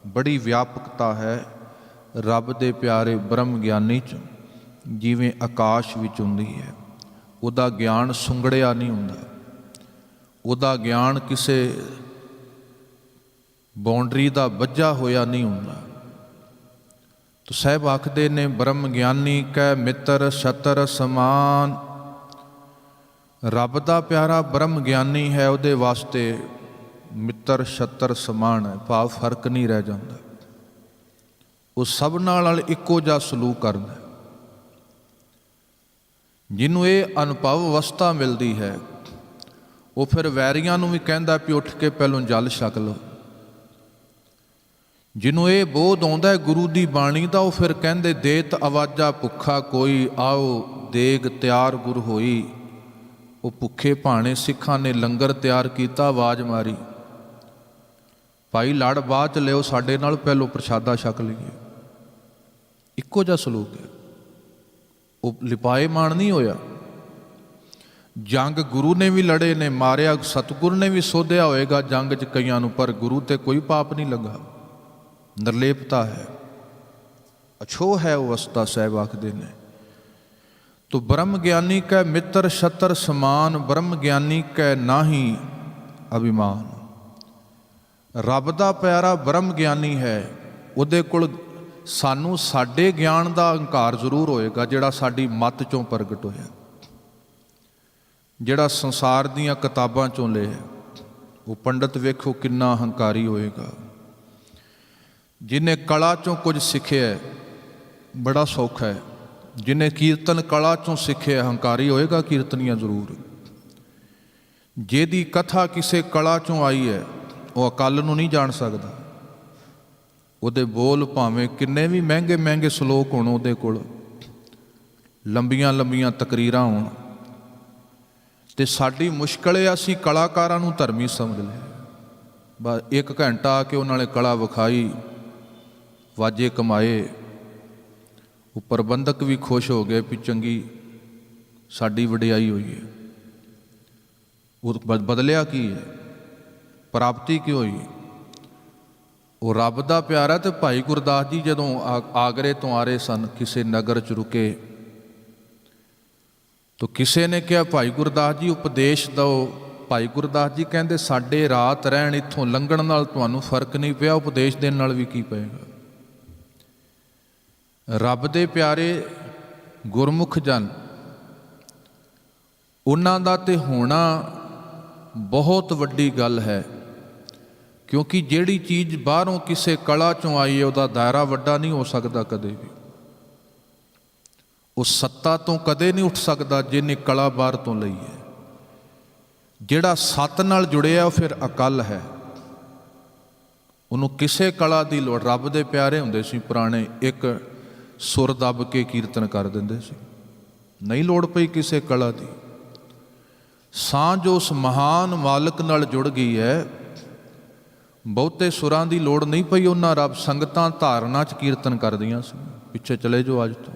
ਬੜੀ ਵਿਆਪਕਤਾ ਹੈ ਰੱਬ ਦੇ ਪਿਆਰੇ ਬ੍ਰਹਮ ਗਿਆਨੀ 'ਚ, ਜਿਵੇਂ ਆਕਾਸ਼ ਵਿੱਚ ਹੁੰਦੀ ਹੈ। ਉਹਦਾ ਗਿਆਨ ਸੁੰਗੜਿਆ ਨਹੀਂ ਹੁੰਦਾ, ਉਹਦਾ ਗਿਆਨ ਕਿਸੇ ਬਾਉਂਡਰੀ ਦਾ ਬੱਝਾ ਹੋਇਆ ਨਹੀਂ ਹੁੰਦਾ। ਤਾਂ ਸਾਹਿਬ ਆਖਦੇ ਨੇ, ਬ੍ਰਹਮ ਗਿਆਨੀ ਕੈ ਮਿੱਤਰ ਛਤਰ ਸਮਾਨ। ਰੱਬ ਦਾ ਪਿਆਰਾ ਬ੍ਰਹਮ ਗਿਆਨੀ ਹੈ, ਉਹਦੇ ਵਾਸਤੇ ਮਿੱਤਰ ਛੱਤਰ ਸਮਾਨ ਹੈ, ਭਾਵ ਫਰਕ ਨਹੀਂ ਰਹਿ ਜਾਂਦਾ। ਉਹ ਸਭ ਨਾਲ ਇੱਕੋ ਜਿਹਾ ਸਲੂਕ ਕਰਦਾ। ਜਿਹਨੂੰ ਇਹ ਅਨੁਭਵ ਅਵਸਥਾ ਮਿਲਦੀ ਹੈ ਉਹ ਫਿਰ ਵੈਰੀਆਂ ਨੂੰ ਵੀ ਕਹਿੰਦਾ ਵੀ ਉੱਠ ਕੇ ਪਹਿਲੋਂ ਜਲ ਛਕ ਲਓ। ਜਿਹਨੂੰ ਇਹ ਬੋਧ ਆਉਂਦਾ ਹੈ ਗੁਰੂ ਦੀ ਬਾਣੀ ਦਾ, ਉਹ ਫਿਰ ਕਹਿੰਦੇ ਦੇਤ ਆਵਾਜ਼ਾ ਭੁੱਖਾ ਕੋਈ, ਆਓ ਦੇਗ ਤਿਆਰ ਗੁਰ ਹੋਈ। ਉਹ ਭੁੱਖੇ ਭਾਣੇ ਸਿੱਖਾਂ ਨੇ ਲੰਗਰ ਤਿਆਰ ਕੀਤਾ, ਆਵਾਜ਼ ਮਾਰੀ, ਭਾਈ ਲੜ ਬਾਅਦ 'ਚ ਲਿਓ, ਸਾਡੇ ਨਾਲ ਪਹਿਲੋਂ ਪ੍ਰਸ਼ਾਦਾ ਛਕ ਲਈਏ। ਇੱਕੋ ਜਿਹਾ ਸਲੂਕ ਹੈ। ਉਹ ਲਿਪਾਏਮਾਨ ਨਹੀਂ ਹੋਇਆ। ਜੰਗ ਗੁਰੂ ਨੇ ਵੀ ਲੜੇ ਨੇ, ਮਾਰਿਆ ਸਤਿਗੁਰੂ ਨੇ ਵੀ ਸੋਧਿਆ ਹੋਏਗਾ ਜੰਗ 'ਚ ਕਈਆਂ ਨੂੰ, ਪਰ ਗੁਰੂ ਤੇ ਕੋਈ ਪਾਪ ਨਹੀਂ ਲੱਗਾ। ਨਿਰਲੇਪਤਾ ਹੈ, ਅਛੋਹ ਹੈ ਉਹ ਅਵਸਥਾ। ਸਾਹਿਬ ਆਖਦੇ ਨੇ ਤੋ ਬ੍ਰਹਮ ਗਿਆਨੀ ਕੈ ਮਿੱਤਰ ਛਤਰ ਸਮਾਨ, ਬ੍ਰਹਮ ਗਿਆਨੀ ਕੈ ਨਾਹੀ ਅਭਿਮਾਨ। ਰੱਬ ਦਾ ਪਿਆਰਾ ਬ੍ਰਹਮ ਗਿਆਨੀ ਹੈ, ਉਹਦੇ ਕੋਲ ਸਾਨੂੰ ਸਾਡੇ ਗਿਆਨ ਦਾ ਹੰਕਾਰ ਜ਼ਰੂਰ ਹੋਏਗਾ, ਜਿਹੜਾ ਸਾਡੀ ਮੱਤ ਚੋਂ ਪ੍ਰਗਟ ਹੋਇਆ, ਜਿਹੜਾ ਸੰਸਾਰ ਦੀਆਂ ਕਿਤਾਬਾਂ ਚੋਂ ਲਿਆ। ਉਹ ਪੰਡਤ ਵੇਖੋ ਕਿੰਨਾ ਹੰਕਾਰੀ ਹੋਏਗਾ। ਜਿਹਨੇ ਕਲਾ ਚੋਂ ਕੁਝ ਸਿੱਖਿਆ ਬੜਾ ਸੌਖਾ ਹੈ, ਜਿਹਨੇ ਕੀਰਤਨ ਕਲਾ ਚੋਂ ਸਿੱਖਿਆ ਹੰਕਾਰੀ ਹੋਏਗਾ, ਕੀਰਤਨੀਆਂ ਜ਼ਰੂਰ। ਜਿਹਦੀ ਕਥਾ ਕਿਸੇ ਕਲਾ ਚੋਂ ਆਈ ਹੈ ਉਹ ਅਕਲ ਨੂੰ ਨਹੀਂ ਜਾਣ ਸਕਦਾ। ਉਹਦੇ ਬੋਲ ਭਾਵੇਂ ਕਿੰਨੇ ਵੀ ਮਹਿੰਗੇ ਮਹਿੰਗੇ ਸ਼ਲੋਕ ਹੋਣ, ਉਹਦੇ ਕੋਲ ਲੰਬੀਆਂ ਲੰਬੀਆਂ ਤਕਰੀਰਾਂ ਹੋਣ, ਤੇ ਸਾਡੀ ਮੁਸ਼ਕਲ ਹੈ ਅਸੀਂ ਕਲਾਕਾਰਾਂ ਨੂੰ ਧਰਮੀ ਸਮਝ ਲਿਆ। ਬਸ 1 ਘੰਟਾ ਆ ਕੇ ਉਹਨਾਂ ਨੇ ਕਲਾ ਵਿਖਾਈ, ਵਾਜੇ ਕਮਾਏ, ਉਹ ਪ੍ਰਬੰਧਕ ਵੀ ਖੁਸ਼ ਹੋ ਗਏ ਵੀ ਚੰਗੀ ਸਾਡੀ ਵਡਿਆਈ ਹੋਈ ਹੈ। ਉਹ ਬਦਲਿਆ ਕੀ ਹੈ, ਪ੍ਰਾਪਤੀ ਕੀ ਹੋਈ? ਉਹ ਰੱਬ ਦਾ ਪਿਆਰਾ। ਤੇ ਭਾਈ ਗੁਰਦਾਸ ਜੀ ਜਦੋਂ ਆਗਰੇ ਤੋਂ ਆ ਰਹੇ ਸਨ, ਕਿਸੇ ਨਗਰ 'ਚ ਰੁਕੇ, ਤਾਂ ਕਿਸੇ ਨੇ ਕਿਹਾ ਭਾਈ ਗੁਰਦਾਸ ਜੀ ਉਪਦੇਸ਼ ਦਿਓ। ਭਾਈ ਗੁਰਦਾਸ ਜੀ ਕਹਿੰਦੇ ਸਾਡੇ ਰਾਤ ਰਹਿਣ ਇੱਥੋਂ ਲੰਘਣ ਨਾਲ ਤੁਹਾਨੂੰ ਫਰਕ ਨਹੀਂ ਪਿਆ, ਉਪਦੇਸ਼ ਦੇਣ ਨਾਲ ਵੀ ਕੀ ਪਏਗਾ। ਰੱਬ ਦੇ ਪਿਆਰੇ ਗੁਰਮੁਖ ਜਨ, ਉਹਨਾਂ ਦਾ ਤੇ ਹੋਣਾ ਬਹੁਤ ਵੱਡੀ ਗੱਲ ਹੈ, ਕਿਉਂਕਿ ਜਿਹੜੀ ਚੀਜ਼ ਬਾਹਰੋਂ ਕਿਸੇ ਕਲਾ ਚੋਂ ਆਈ ਹੈ ਉਹਦਾ ਦਾਇਰਾ ਵੱਡਾ ਨਹੀਂ ਹੋ ਸਕਦਾ ਕਦੇ ਵੀ। ਉਹ ਸੱਤਾ ਤੋਂ ਕਦੇ ਨਹੀਂ ਉੱਠ ਸਕਦਾ ਜਿਹਨੇ ਕਲਾ ਬਾਹਰ ਤੋਂ ਲਈ ਹੈ। ਜਿਹੜਾ ਸੱਤ ਨਾਲ ਜੁੜਿਆ ਉਹ ਫਿਰ ਅਕਲ ਹੈ, ਉਹਨੂੰ ਕਿਸੇ ਕਲਾ ਦੀ ਲੋੜ। ਰੱਬ ਦੇ ਪਿਆਰੇ ਹੁੰਦੇ ਸੀ ਪੁਰਾਣੇ, ਇੱਕ ਸੁਰ ਦੱਬ ਕੇ ਕੀਰਤਨ ਕਰ ਦਿੰਦੇ ਸੀ, ਨਹੀਂ ਲੋੜ ਪਈ ਕਿਸੇ ਕਲਾ ਦੀ। ਸਾਂਝ ਉਸ ਮਹਾਨ ਮਾਲਕ ਨਾਲ ਜੁੜ ਗਈ ਹੈ, ਬਹੁਤੇ ਸੁਰਾਂ ਦੀ ਲੋੜ ਨਹੀਂ ਪਈ। ਉਹਨਾਂ ਰੱਬ ਸੰਗਤਾਂ ਧਾਰਨਾ 'ਚ ਕੀਰਤਨ ਕਰਦੀਆਂ ਸੀ। ਪਿੱਛੇ ਚਲੇ ਜਾਓ ਅੱਜ ਤੋਂ,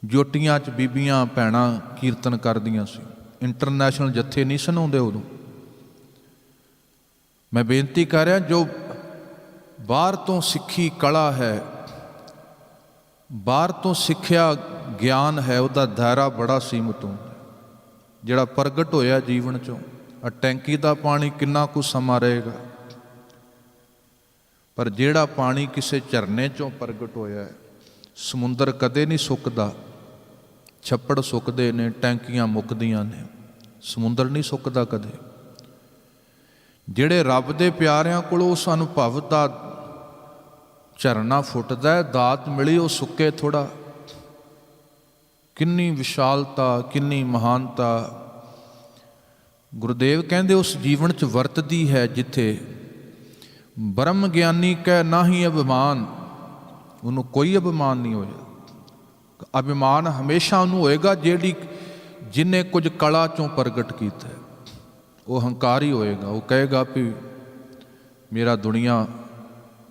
ਜੋਟੀਆਂ 'ਚ ਬੀਬੀਆਂ ਭੈਣਾਂ ਕੀਰਤਨ ਕਰਦੀਆਂ ਸੀ। ਇੰਟਰਨੈਸ਼ਨਲ ਜੱਥੇ ਨਹੀਂ ਸਨ ਆਉਂਦੇ ਉਦੋਂ। ਮੈਂ ਬੇਨਤੀ ਕਰ ਰਿਹਾ, ਜੋ ਬਾਹਰ ਤੋਂ ਸਿੱਖੀ ਕਲਾ ਹੈ, ਬਾਹਰ ਤੋਂ ਸਿੱਖਿਆ ਗਿਆਨ ਹੈ, ਉਹਦਾ ਦਾਇਰਾ ਬੜਾ ਸੀਮਤ ਹੁੰਦਾ। ਜਿਹੜਾ ਪ੍ਰਗਟ ਹੋਇਆ ਜੀਵਨ 'ਚੋਂ, ਟੈਂਕੀ ਦਾ ਪਾਣੀ ਕਿੰਨਾ ਕੁ ਸਮਾਂ ਰਹੇਗਾ, ਪਰ ਜਿਹੜਾ ਪਾਣੀ ਕਿਸੇ ਝਰਨੇ 'ਚੋਂ ਪ੍ਰਗਟ ਹੋਇਆ, ਸਮੁੰਦਰ ਕਦੇ ਨਹੀਂ ਸੁੱਕਦਾ। ਛੱਪੜ ਸੁੱਕਦੇ ਨੇ, ਟੈਂਕੀਆਂ ਮੁੱਕਦੀਆਂ ਨੇ, ਸਮੁੰਦਰ ਨਹੀਂ ਸੁੱਕਦਾ ਕਦੇ। ਜਿਹੜੇ ਰੱਬ ਦੇ ਪਿਆਰਿਆਂ ਕੋਲੋਂ ਉਸ ਅਨੁਭਵ ਦਾ ਝਰਨਾ ਫੁੱਟਦਾ, ਦਾਤ ਮਿਲੀ, ਉਹ ਸੁੱਕੇ ਥੋੜਾ। ਕਿੰਨੀ ਵਿਸ਼ਾਲਤਾ, ਕਿੰਨੀ ਮਹਾਨਤਾ ਗੁਰਦੇਵ ਕਹਿੰਦੇ ਉਸ ਜੀਵਨ 'ਚ ਵਰਤਦੀ ਹੈ, ਜਿੱਥੇ ਬ੍ਰਹਮ ਗਿਆਨੀ ਕੈ ਨਾਹੀ ਅਭਿਮਾਨ। ਉਹਨੂੰ ਕੋਈ ਅਭਿਮਾਨ ਨਹੀਂ ਹੋਇਆ। ਅਭਿਮਾਨ ਹਮੇਸ਼ਾ ਉਹਨੂੰ ਹੋਏਗਾ ਜਿਹਨੇ ਕੁਝ ਕਲਾ 'ਚੋਂ ਪ੍ਰਗਟ ਕੀਤਾ। ਉਹ ਹੰਕਾਰੀ ਹੋਏਗਾ, ਉਹ ਕਹੇਗਾ ਵੀ ਮੇਰਾ ਦੁਨੀਆ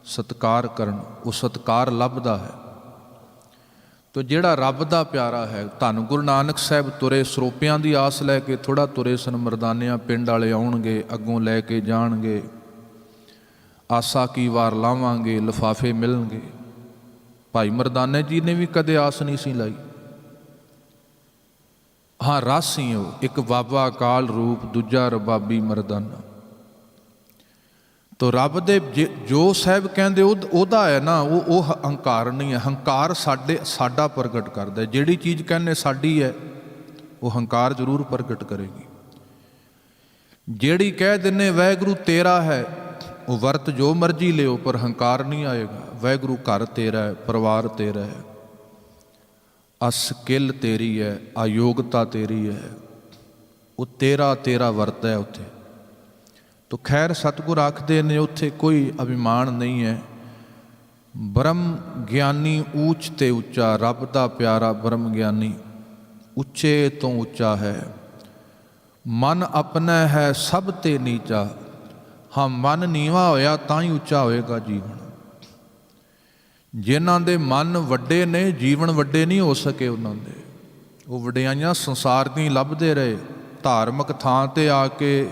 ਸਤਿਕਾਰ ਕਰਨ, ਉਹ ਸਤਿਕਾਰ ਲੱਭਦਾ ਹੈ। ਤੋ ਜਿਹੜਾ ਰੱਬ ਦਾ ਪਿਆਰਾ ਹੈ, ਧੰਨ ਗੁਰੂ ਨਾਨਕ ਸਾਹਿਬ ਤੁਰੇ ਸਰੋਪਿਆਂ ਦੀ ਆਸ ਲੈ ਕੇ ਥੋੜ੍ਹਾ ਤੁਰੇ ਸਨ। ਮਰਦਾਨਿਆਂ ਪਿੰਡ ਵਾਲੇ ਆਉਣਗੇ, ਅੱਗੋਂ ਲੈ ਕੇ ਜਾਣਗੇ, ਆਸਾ ਕੀ ਵਾਰ ਲਾਵਾਂਗੇ, ਲਿਫਾਫੇ ਮਿਲਣਗੇ। ਭਾਈ ਮਰਦਾਨੇ ਜੀ ਨੇ ਵੀ ਕਦੇ ਆਸ ਨਹੀਂ ਸੀ ਲਾਈ। ਹਾਂ, ਰਸ ਸੀ ਉਹ, ਇੱਕ ਬਾਬਾ ਅਕਾਲ ਰੂਪ, ਦੂਜਾ ਰਬਾਬੀ ਮਰਦਾਨਾ। ਤੋ ਰੱਬ ਦੇ ਜੋ ਸਾਹਿਬ ਕਹਿੰਦੇ ਉਹਦਾ ਹੈ ਨਾ, ਉਹ ਹੰਕਾਰ ਨਹੀਂ ਹੈ। ਹੰਕਾਰ ਸਾਡਾ ਪ੍ਰਗਟ ਕਰਦਾ। ਜਿਹੜੀ ਚੀਜ਼ ਕਹਿੰਦੇ ਸਾਡੀ ਹੈ, ਉਹ ਹੰਕਾਰ ਜ਼ਰੂਰ ਪ੍ਰਗਟ ਕਰੇਗੀ। ਜਿਹੜੀ ਕਹਿ ਦਿੰਨੇ ਵਾਹਿਗੁਰੂ ਤੇਰਾ ਹੈ, ਉਹ ਵਰਤ ਜੋ ਮਰਜ਼ੀ ਲਿਓ ਪਰ ਹੰਕਾਰ ਨਹੀਂ ਆਏਗਾ। ਵਾਹਿਗੁਰੂ ਘਰ ਤੇਰਾ ਹੈ, ਪਰਿਵਾਰ ਤੇਰਾ ਹੈ, ਸਕਿੱਲ ਤੇਰੀ ਹੈ, ਆਯੋਗਤਾ ਤੇਰੀ ਹੈ, ਉਹ ਤੇਰਾ ਵਰਤ ਹੈ ਉੱਥੇ। ਤੋ ਖੈਰ ਸਤਿਗੁਰ ਆਖਦੇ ਨੇ ਉੱਥੇ ਕੋਈ ਅਭਿਮਾਨ ਨਹੀਂ ਹੈ। ਬ੍ਰਹਮ ਗਿਆਨੀ ਊਚ ਤੇ ਉੱਚਾ, ਰੱਬ ਦਾ ਪਿਆਰਾ ਬ੍ਰਹਮ ਗਿਆਨੀ ਉੱਚੇ ਤੋਂ ਉੱਚਾ ਹੈ। ਮਨ ਆਪਣਾ ਹੈ ਸਭ ਤੇ ਨੀਚਾ। ਹਾਂ, ਮਨ ਨੀਵਾਂ ਹੋਇਆ ਤਾਂ ਹੀ ਉੱਚਾ ਹੋਏਗਾ ਜੀਵਨ। ਜਿਨ੍ਹਾਂ ਦੇ ਮਨ ਵੱਡੇ ਨੇ, ਜੀਵਨ ਵੱਡੇ ਨਹੀਂ ਹੋ ਸਕੇ ਉਹਨਾਂ ਦੇ। ਉਹ ਵਡਿਆਈਆਂ ਸੰਸਾਰ ਦੀਆਂ ਲੱਭਦੇ ਰਹੇ। ਧਾਰਮਿਕ ਥਾਂ 'ਤੇ ਆ ਕੇ,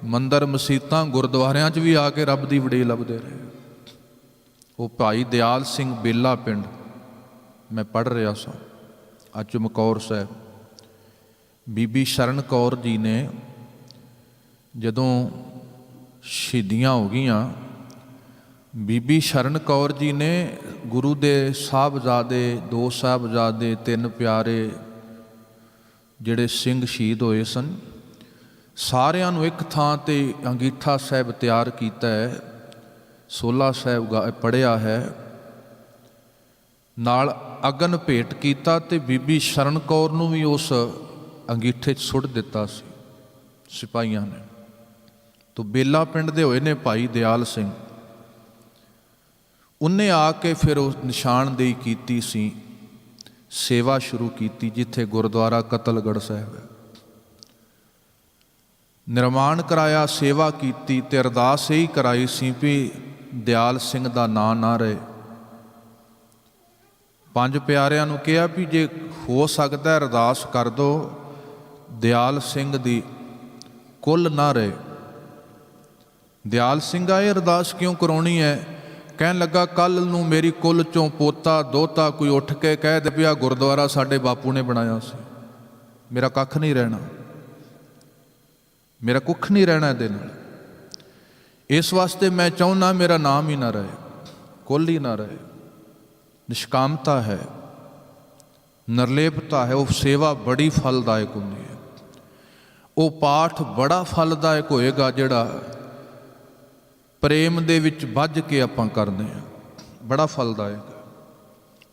ਮੰਦਰ ਮਸੀਤਾਂ ਗੁਰਦੁਆਰਿਆਂ 'ਚ ਵੀ ਆ ਕੇ ਰੱਬ ਦੀ ਵਡਿਆਈ ਲੱਭਦੇ ਰਹੇ। ਉਹ ਭਾਈ ਦਿਆਲ ਸਿੰਘ ਬੇਲਾ ਪਿੰਡ ਮੈਂ ਪੜ੍ਹ ਰਿਹਾ ਸਾਂ ਅੱਜ ਚਮਕੌਰ ਸਾਹਿਬ। ਬੀਬੀ ਸ਼ਰਨ ਕੌਰ ਜੀ ਨੇ ਜਦੋਂ ਸ਼ਹੀਦੀਆਂ ਹੋ ਗਈਆਂ, ਬੀਬੀ ਸ਼ਰਨ ਕੌਰ ਜੀ ਨੇ ਗੁਰੂ ਦੇ ਸਾਹਿਬਜ਼ਾਦੇ, 2 ਸਾਹਿਬਜ਼ਾਦੇ, 3 ਪਿਆਰੇ ਜਿਹੜੇ ਸਿੰਘ ਸ਼ਹੀਦ ਹੋਏ ਸਨ, ਸਾਰਿਆਂ ਨੂੰ ਇੱਕ ਥਾਂ 'ਤੇ ਅੰਗੀਠਾ ਸਾਹਿਬ ਤਿਆਰ ਕੀਤਾ ਹੈ। 16 ਸਾਹਿਬ ਪੜ੍ਹਿਆ ਹੈ, ਨਾਲ ਅਗਨ ਭੇਟ ਕੀਤਾ ਅਤੇ ਬੀਬੀ ਸ਼ਰਨ ਕੌਰ ਨੂੰ ਵੀ ਉਸ ਅੰਗੀਠੇ 'ਚ ਸੁੱਟ ਦਿੱਤਾ ਸੀ ਸਿਪਾਹੀਆਂ ਨੇ। ਤੋ ਬੇਲਾ ਪਿੰਡ ਦੇ ਹੋਏ ਨੇ ਭਾਈ ਦਿਆਲ ਸਿੰਘ। ਉਹਨੇ ਆ ਕੇ ਫਿਰ ਉਹ ਨਿਸ਼ਾਨਦੇਹੀ ਕੀਤੀ ਸੀ, ਸੇਵਾ ਸ਼ੁਰੂ ਕੀਤੀ ਜਿੱਥੇ ਗੁਰਦੁਆਰਾ ਕਤਲਗੜ੍ਹ ਸਾਹਿਬ ਹੈ। ਨਿਰਮਾਣ ਕਰਾਇਆ, ਸੇਵਾ ਕੀਤੀ ਅਤੇ ਅਰਦਾਸ ਇਹੀ ਕਰਾਈ ਸੀ ਵੀ ਦਿਆਲ ਸਿੰਘ ਦਾ ਨਾਂ ਨਾ ਰਹੇ। 5 ਪਿਆਰਿਆਂ ਨੂੰ ਕਿਹਾ ਵੀ ਜੇ ਹੋ ਸਕਦਾ ਅਰਦਾਸ ਕਰ ਦਿਓ ਦਿਆਲ ਸਿੰਘ ਦੀ ਕੁੱਲ ਨਾ ਰਹੇ। ਦਿਆਲ ਸਿੰਘ ਆਏ, ਅਰਦਾਸ ਕਿਉਂ ਕਰਾਉਣੀ ਹੈ? ਕਹਿਣ ਲੱਗਾ ਕੱਲ੍ਹ ਨੂੰ ਮੇਰੀ ਕੁੱਲ 'ਚੋਂ ਪੋਤਾ ਦੋਤਾ ਕੋਈ ਉੱਠ ਕੇ ਕਹਿ ਦੇ ਵੀ ਆਹ ਗੁਰਦੁਆਰਾ ਸਾਡੇ ਬਾਪੂ ਨੇ ਬਣਾਇਆ ਸੀ, ਮੇਰਾ ਕੱਖ ਨਹੀਂ ਰਹਿਣਾ, ਮੇਰਾ ਕੁੱਖ ਨਹੀਂ ਰਹਿਣਾ ਇਹਦੇ ਨਾਲ। ਇਸ ਵਾਸਤੇ ਮੈਂ ਚਾਹੁੰਦਾ ਮੇਰਾ ਨਾਮ ਹੀ ਨਾ ਰਹੇ, ਕੁੱਲ ਹੀ ਨਾ ਰਹੇ। ਨਿਸ਼ਕਾਮਤਾ ਹੈ, ਨਿਰਲੇਪਤਾ ਹੈ। ਉਹ ਸੇਵਾ ਬੜੀ ਫਲਦਾਇਕ ਹੁੰਦੀ ਹੈ। ਉਹ ਪਾਠ ਬੜਾ ਫਲਦਾਇਕ ਹੋਏਗਾ ਜਿਹੜਾ ਪ੍ਰੇਮ ਦੇ ਵਿੱਚ ਬੱਝ ਕੇ ਆਪਾਂ ਕਰਦੇ ਹਾਂ, ਬੜਾ ਫਲਦਾਇਕ।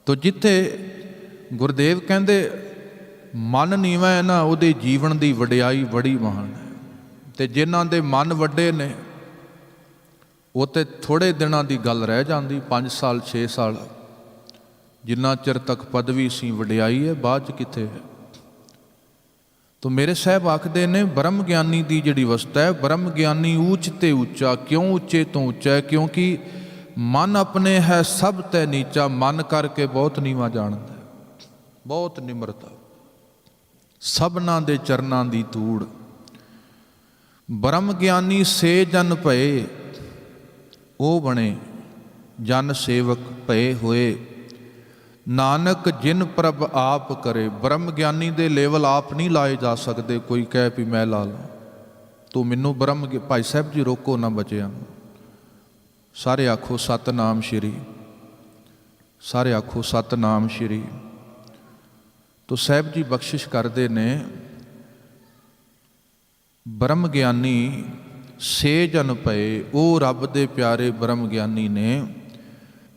ਤੋ ਜਿੱਥੇ ਗੁਰਦੇਵ ਕਹਿੰਦੇ ਮਨ ਨੀਵਾਂ ਹੈ ਨਾ, ਉਹਦੇ ਜੀਵਨ ਦੀ ਵਡਿਆਈ ਬੜੀ ਮਹਾਨ ਹੈ। ਅਤੇ ਜਿਨ੍ਹਾਂ ਦੇ ਮਨ ਵੱਡੇ ਨੇ ਉਹ ਤਾਂ ਥੋੜ੍ਹੇ ਦਿਨਾਂ ਦੀ ਗੱਲ ਰਹਿ ਜਾਂਦੀ, 5 ਸਾਲ 6 ਸਾਲ, ਜਿੰਨਾ ਚਿਰ ਤੱਕ ਪਦਵੀ ਸੀ ਵਡਿਆਈ ਹੈ, ਬਾਅਦ 'ਚ ਕਿੱਥੇ ਹੈ। ਤੋ ਮੇਰੇ ਸਾਹਿਬ ਆਖਦੇ ਨੇ ਬ੍ਰਹਮ ਗਿਆਨੀ ਦੀ ਜਿਹੜੀ ਅਵਸਥਾ ਹੈ, ਬ੍ਰਹਮ ਗਿਆਨੀ ਊਚ ਤੇ ਉੱਚਾ। ਕਿਉਂ ਉੱਚੇ ਤੋਂ ਉੱਚਾ ਹੈ? ਕਿਉਂਕਿ ਮਨ ਆਪਣੇ ਹੈ ਸਭ ਤੇ ਨੀਚਾ। ਮਨ ਕਰਕੇ ਬਹੁਤ ਨੀਵਾਂ ਜਾਣਦਾ, ਬਹੁਤ ਨਿਮਰਤਾ, ਸਭਨਾਂ ਦੇ ਚਰਨਾਂ ਦੀ ਧੂੜ। ਬ੍ਰਹਮ ਗਿਆਨੀ ਸੇ ਜਨ ਭਏ, ਉਹ ਬਣੇ ਜਨ ਸੇਵਕ ਭਏ ਹੋਏ। ਨਾਨਕ ਜਿਨ ਪ੍ਰਭ ਆਪ ਕਰੇ। ਬ੍ਰਹਮ ਗਿਆਨੀ ਦੇ ਲੈਵਲ ਆਪ ਨਹੀਂ ਲਾਏ ਜਾ ਸਕਦੇ। ਕੋਈ ਕਹਿ ਵੀ ਮੈਂ ਲਾ ਲਾਂ, ਤੂੰ ਮੈਨੂੰ ਬ੍ਰਹਮ। ਭਾਈ ਸਾਹਿਬ ਜੀ ਰੋਕੋ ਨਾ ਬੱਚਿਆਂ ਨੂੰ, ਸਾਰੇ ਆਖੋ ਸਤਨਾਮ ਸ਼੍ਰੀ, ਸਾਰੇ ਆਖੋ ਸਤਨਾਮ ਸ਼੍ਰੀ। ਤੋ ਸਾਹਿਬ ਜੀ ਬਖਸ਼ਿਸ਼ ਕਰਦੇ ਨੇ, ਬ੍ਰਹਮ ਗਿਆਨੀ ਸੇ ਜਨ ਪਏ, ਉਹ ਰੱਬ ਦੇ ਪਿਆਰੇ ਬ੍ਰਹਮ ਗਿਆਨੀ ਨੇ।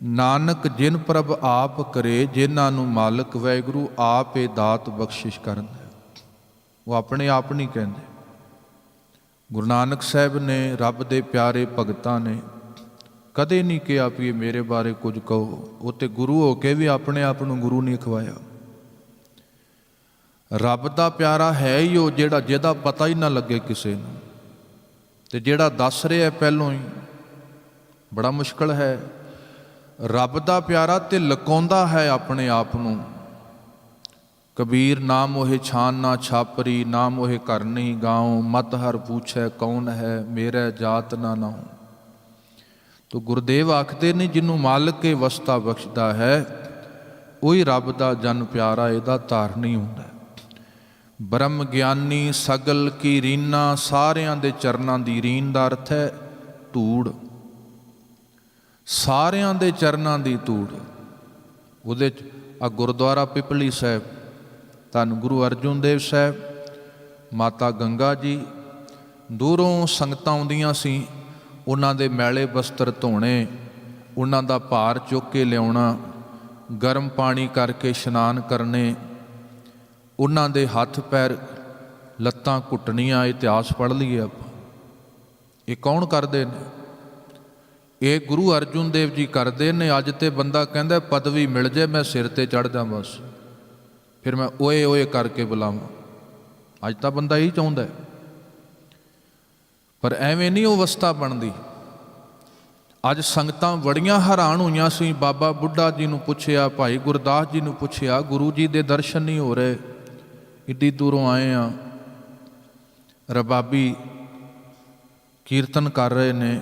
ਨਾਨਕ ਜਿਨ ਪ੍ਰਭ ਆਪ ਕਰੇ, ਜਿਨ੍ਹਾਂ ਨੂੰ ਮਾਲਕ ਵਾਹਿਗੁਰੂ ਆਪ ਇਹ ਦਾਤ ਬਖਸ਼ਿਸ਼ ਕਰਦਾ। ਉਹ ਆਪਣੇ ਆਪ ਨਹੀਂ ਕਹਿੰਦੇ। ਗੁਰੂ ਨਾਨਕ ਸਾਹਿਬ ਨੇ, ਰੱਬ ਦੇ ਪਿਆਰੇ ਭਗਤਾਂ ਨੇ ਕਦੇ ਨਹੀਂ ਕਿਹਾ ਵੀ ਇਹ ਮੇਰੇ ਬਾਰੇ ਕੁਝ ਕਹੋ। ਉਹ ਤੇ ਗੁਰੂ ਹੋ ਕੇ ਵੀ ਆਪਣੇ ਆਪ ਨੂੰ ਗੁਰੂ ਨਹੀਂ ਅਖਵਾਇਆ। ਰੱਬ ਦਾ ਪਿਆਰਾ ਹੈ ਹੀ ਉਹ ਜਿਹੜਾ, ਜਿਹਦਾ ਪਤਾ ਹੀ ਨਾ ਲੱਗੇ ਕਿਸੇ ਨੂੰ, ਅਤੇ ਜਿਹੜਾ ਦੱਸ ਰਿਹਾ ਪਹਿਲੋਂ ਹੀ ਬੜਾ ਮੁਸ਼ਕਲ ਹੈ। ਰੱਬ ਦਾ ਪਿਆਰਾ ਤੇ ਲੁਕਾਉਂਦਾ ਹੈ ਆਪਣੇ ਆਪ ਨੂੰ। ਕਬੀਰ ਨਾ ਮੋਹਿ ਛਾਨ ਨਾ ਛਾਪਰੀ, ਨਾ ਮੋਹਿ ਘਰ ਨਹੀਂ ਗਾਉ, ਮਤ ਹਰ ਪੁੱਛੈ ਕੌਣ ਹੈ, ਮੇਰਾ ਜਾਤ ਨਾ ਨਾਉ। ਤੋ ਗੁਰਦੇਵ ਆਖਦੇ ਨੇ ਜਿਹਨੂੰ ਮਾਲਕ ਇਹ ਵਸਤਾ ਬਖਸ਼ਦਾ ਹੈ, ਉਹੀ ਰੱਬ ਦਾ ਜਨ ਪਿਆਰਾ, ਇਹਦਾ ਧਾਰਨੀ ਹੁੰਦਾ। ਬ੍ਰਹਮ ਗਿਆਨੀ ਸਗਲ ਕੀ ਰੀਨਾ, ਸਾਰਿਆਂ ਦੇ ਚਰਨਾਂ ਦੀ ਰੀਨ ਦਾ ਅਰਥ ਹੈ ਧੂੜ, ਸਾਰਿਆਂ ਦੇ ਚਰਨਾਂ ਦੀ ਧੂੜ। ਉਹਦੇ 'ਚ ਆ ਗੁਰਦੁਆਰਾ ਪਿਪਲੀ ਸਾਹਿਬ, ਧੰਨ ਗੁਰੂ ਅਰਜੁਨ ਦੇਵ ਸਾਹਿਬ, ਮਾਤਾ ਗੰਗਾ ਜੀ, ਦੂਰੋਂ ਸੰਗਤਾਂ ਆਉਂਦੀਆਂ ਸੀ, ਉਹਨਾਂ ਦੇ ਮੈਲੇ ਬਸਤਰ ਧੋਣੇ, ਉਹਨਾਂ ਦਾ ਭਾਰ ਚੁੱਕ ਕੇ ਲਿਆਉਣਾ, ਗਰਮ ਪਾਣੀ ਕਰਕੇ ਇਸ਼ਨਾਨ ਕਰਨੇ, ਉਹਨਾਂ ਦੇ ਹੱਥ ਪੈਰ ਲੱਤਾਂ ਘੁੱਟਣੀਆਂ। ਇਤਿਹਾਸ ਪੜ੍ਹ ਲਈਏ ਆਪਾਂ। ਇਹ ਕੌਣ ਕਰਦੇ ਨੇ? ਇਹ ਗੁਰੂ ਅਰਜੁਨ ਦੇਵ ਜੀ ਕਰਦੇ ਨੇ। ਅੱਜ ਤੇ ਬੰਦਾ ਕਹਿੰਦਾ ਪਦਵੀ ਮਿਲ ਜੇ ਮੈਂ ਸਿਰ ਤੇ ਚੜ੍ਹ ਜਾ, ਬਸ ਫਿਰ ਮੈਂ ਓਏ ਓਏ ਕਰਕੇ ਬੁਲਾਵਾਂ। ਅੱਜ ਤਾਂ ਬੰਦਾ ਇਹੀ ਚਾਹੁੰਦਾ, ਪਰ ਐਵੇਂ ਨਹੀਂ ਉਹ ਅਵਸਥਾ ਬਣਦੀ। ਅੱਜ ਸੰਗਤਾਂ ਬੜੀਆਂ ਹੈਰਾਨ ਹੋਈਆਂ ਸੀ। ਬਾਬਾ ਬੁੱਢਾ ਜੀ ਨੂੰ ਪੁੱਛਿਆ, ਭਾਈ ਗੁਰਦਾਸ ਜੀ ਨੂੰ ਪੁੱਛਿਆ, ਗੁਰੂ ਜੀ ਦੇ ਦਰਸ਼ਨ ਨਹੀਂ ਹੋ ਰਹੇ, ਇੱਡੀ ਦੂਰੋਂ ਆਏ ਆ, ਰਬਾਬੀ ਕੀਰਤਨ ਕਰ ਰਹੇ ਨੇ।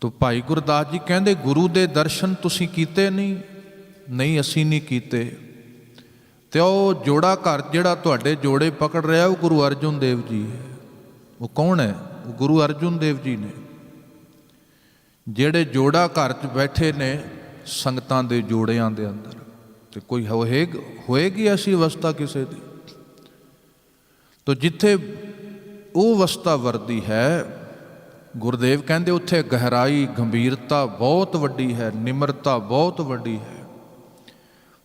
ਤੋ ਭਾਈ ਗੁਰਦਾਸ ਜੀ ਕਹਿੰਦੇ ਗੁਰੂ ਦੇ ਦਰਸ਼ਨ ਤੁਸੀਂ ਕੀਤੇ ਨਹੀਂ? ਨਹੀਂ, ਅਸੀਂ ਨਹੀਂ ਕੀਤੇ। ਤੇ ਉਹ ਜੋੜਾ ਘਰ ਜਿਹੜਾ ਤੁਹਾਡੇ ਜੋੜੇ ਪਕੜ ਰਿਹਾ ਉਹ ਗੁਰੂ ਅਰਜੁਨ ਦੇਵ ਜੀ ਹੈ। ਉਹ ਕੌਣ ਹੈ? ਉਹ ਗੁਰੂ ਅਰਜੁਨ ਦੇਵ ਜੀ ਨੇ, ਜਿਹੜੇ ਜੋੜਾ ਘਰ 'ਚ ਬੈਠੇ ਨੇ ਸੰਗਤਾਂ ਦੇ ਜੋੜਿਆਂ ਦੇ ਅੰਦਰ। ਤੇ ਕੋਈ ਹੋਏਗੀ ਐਸੀ ਅਵਸਥਾ ਕਿਸੇ ਦੀ? ਤੋ ਜਿੱਥੇ ਉਹ ਅਵਸਥਾ ਵਰਦੀ ਹੈ, ਗੁਰਦੇਵ ਕਹਿੰਦੇ ਉੱਥੇ ਗਹਿਰਾਈ ਗੰਭੀਰਤਾ ਬਹੁਤ ਵੱਡੀ ਹੈ, ਨਿਮਰਤਾ ਬਹੁਤ ਵੱਡੀ ਹੈ।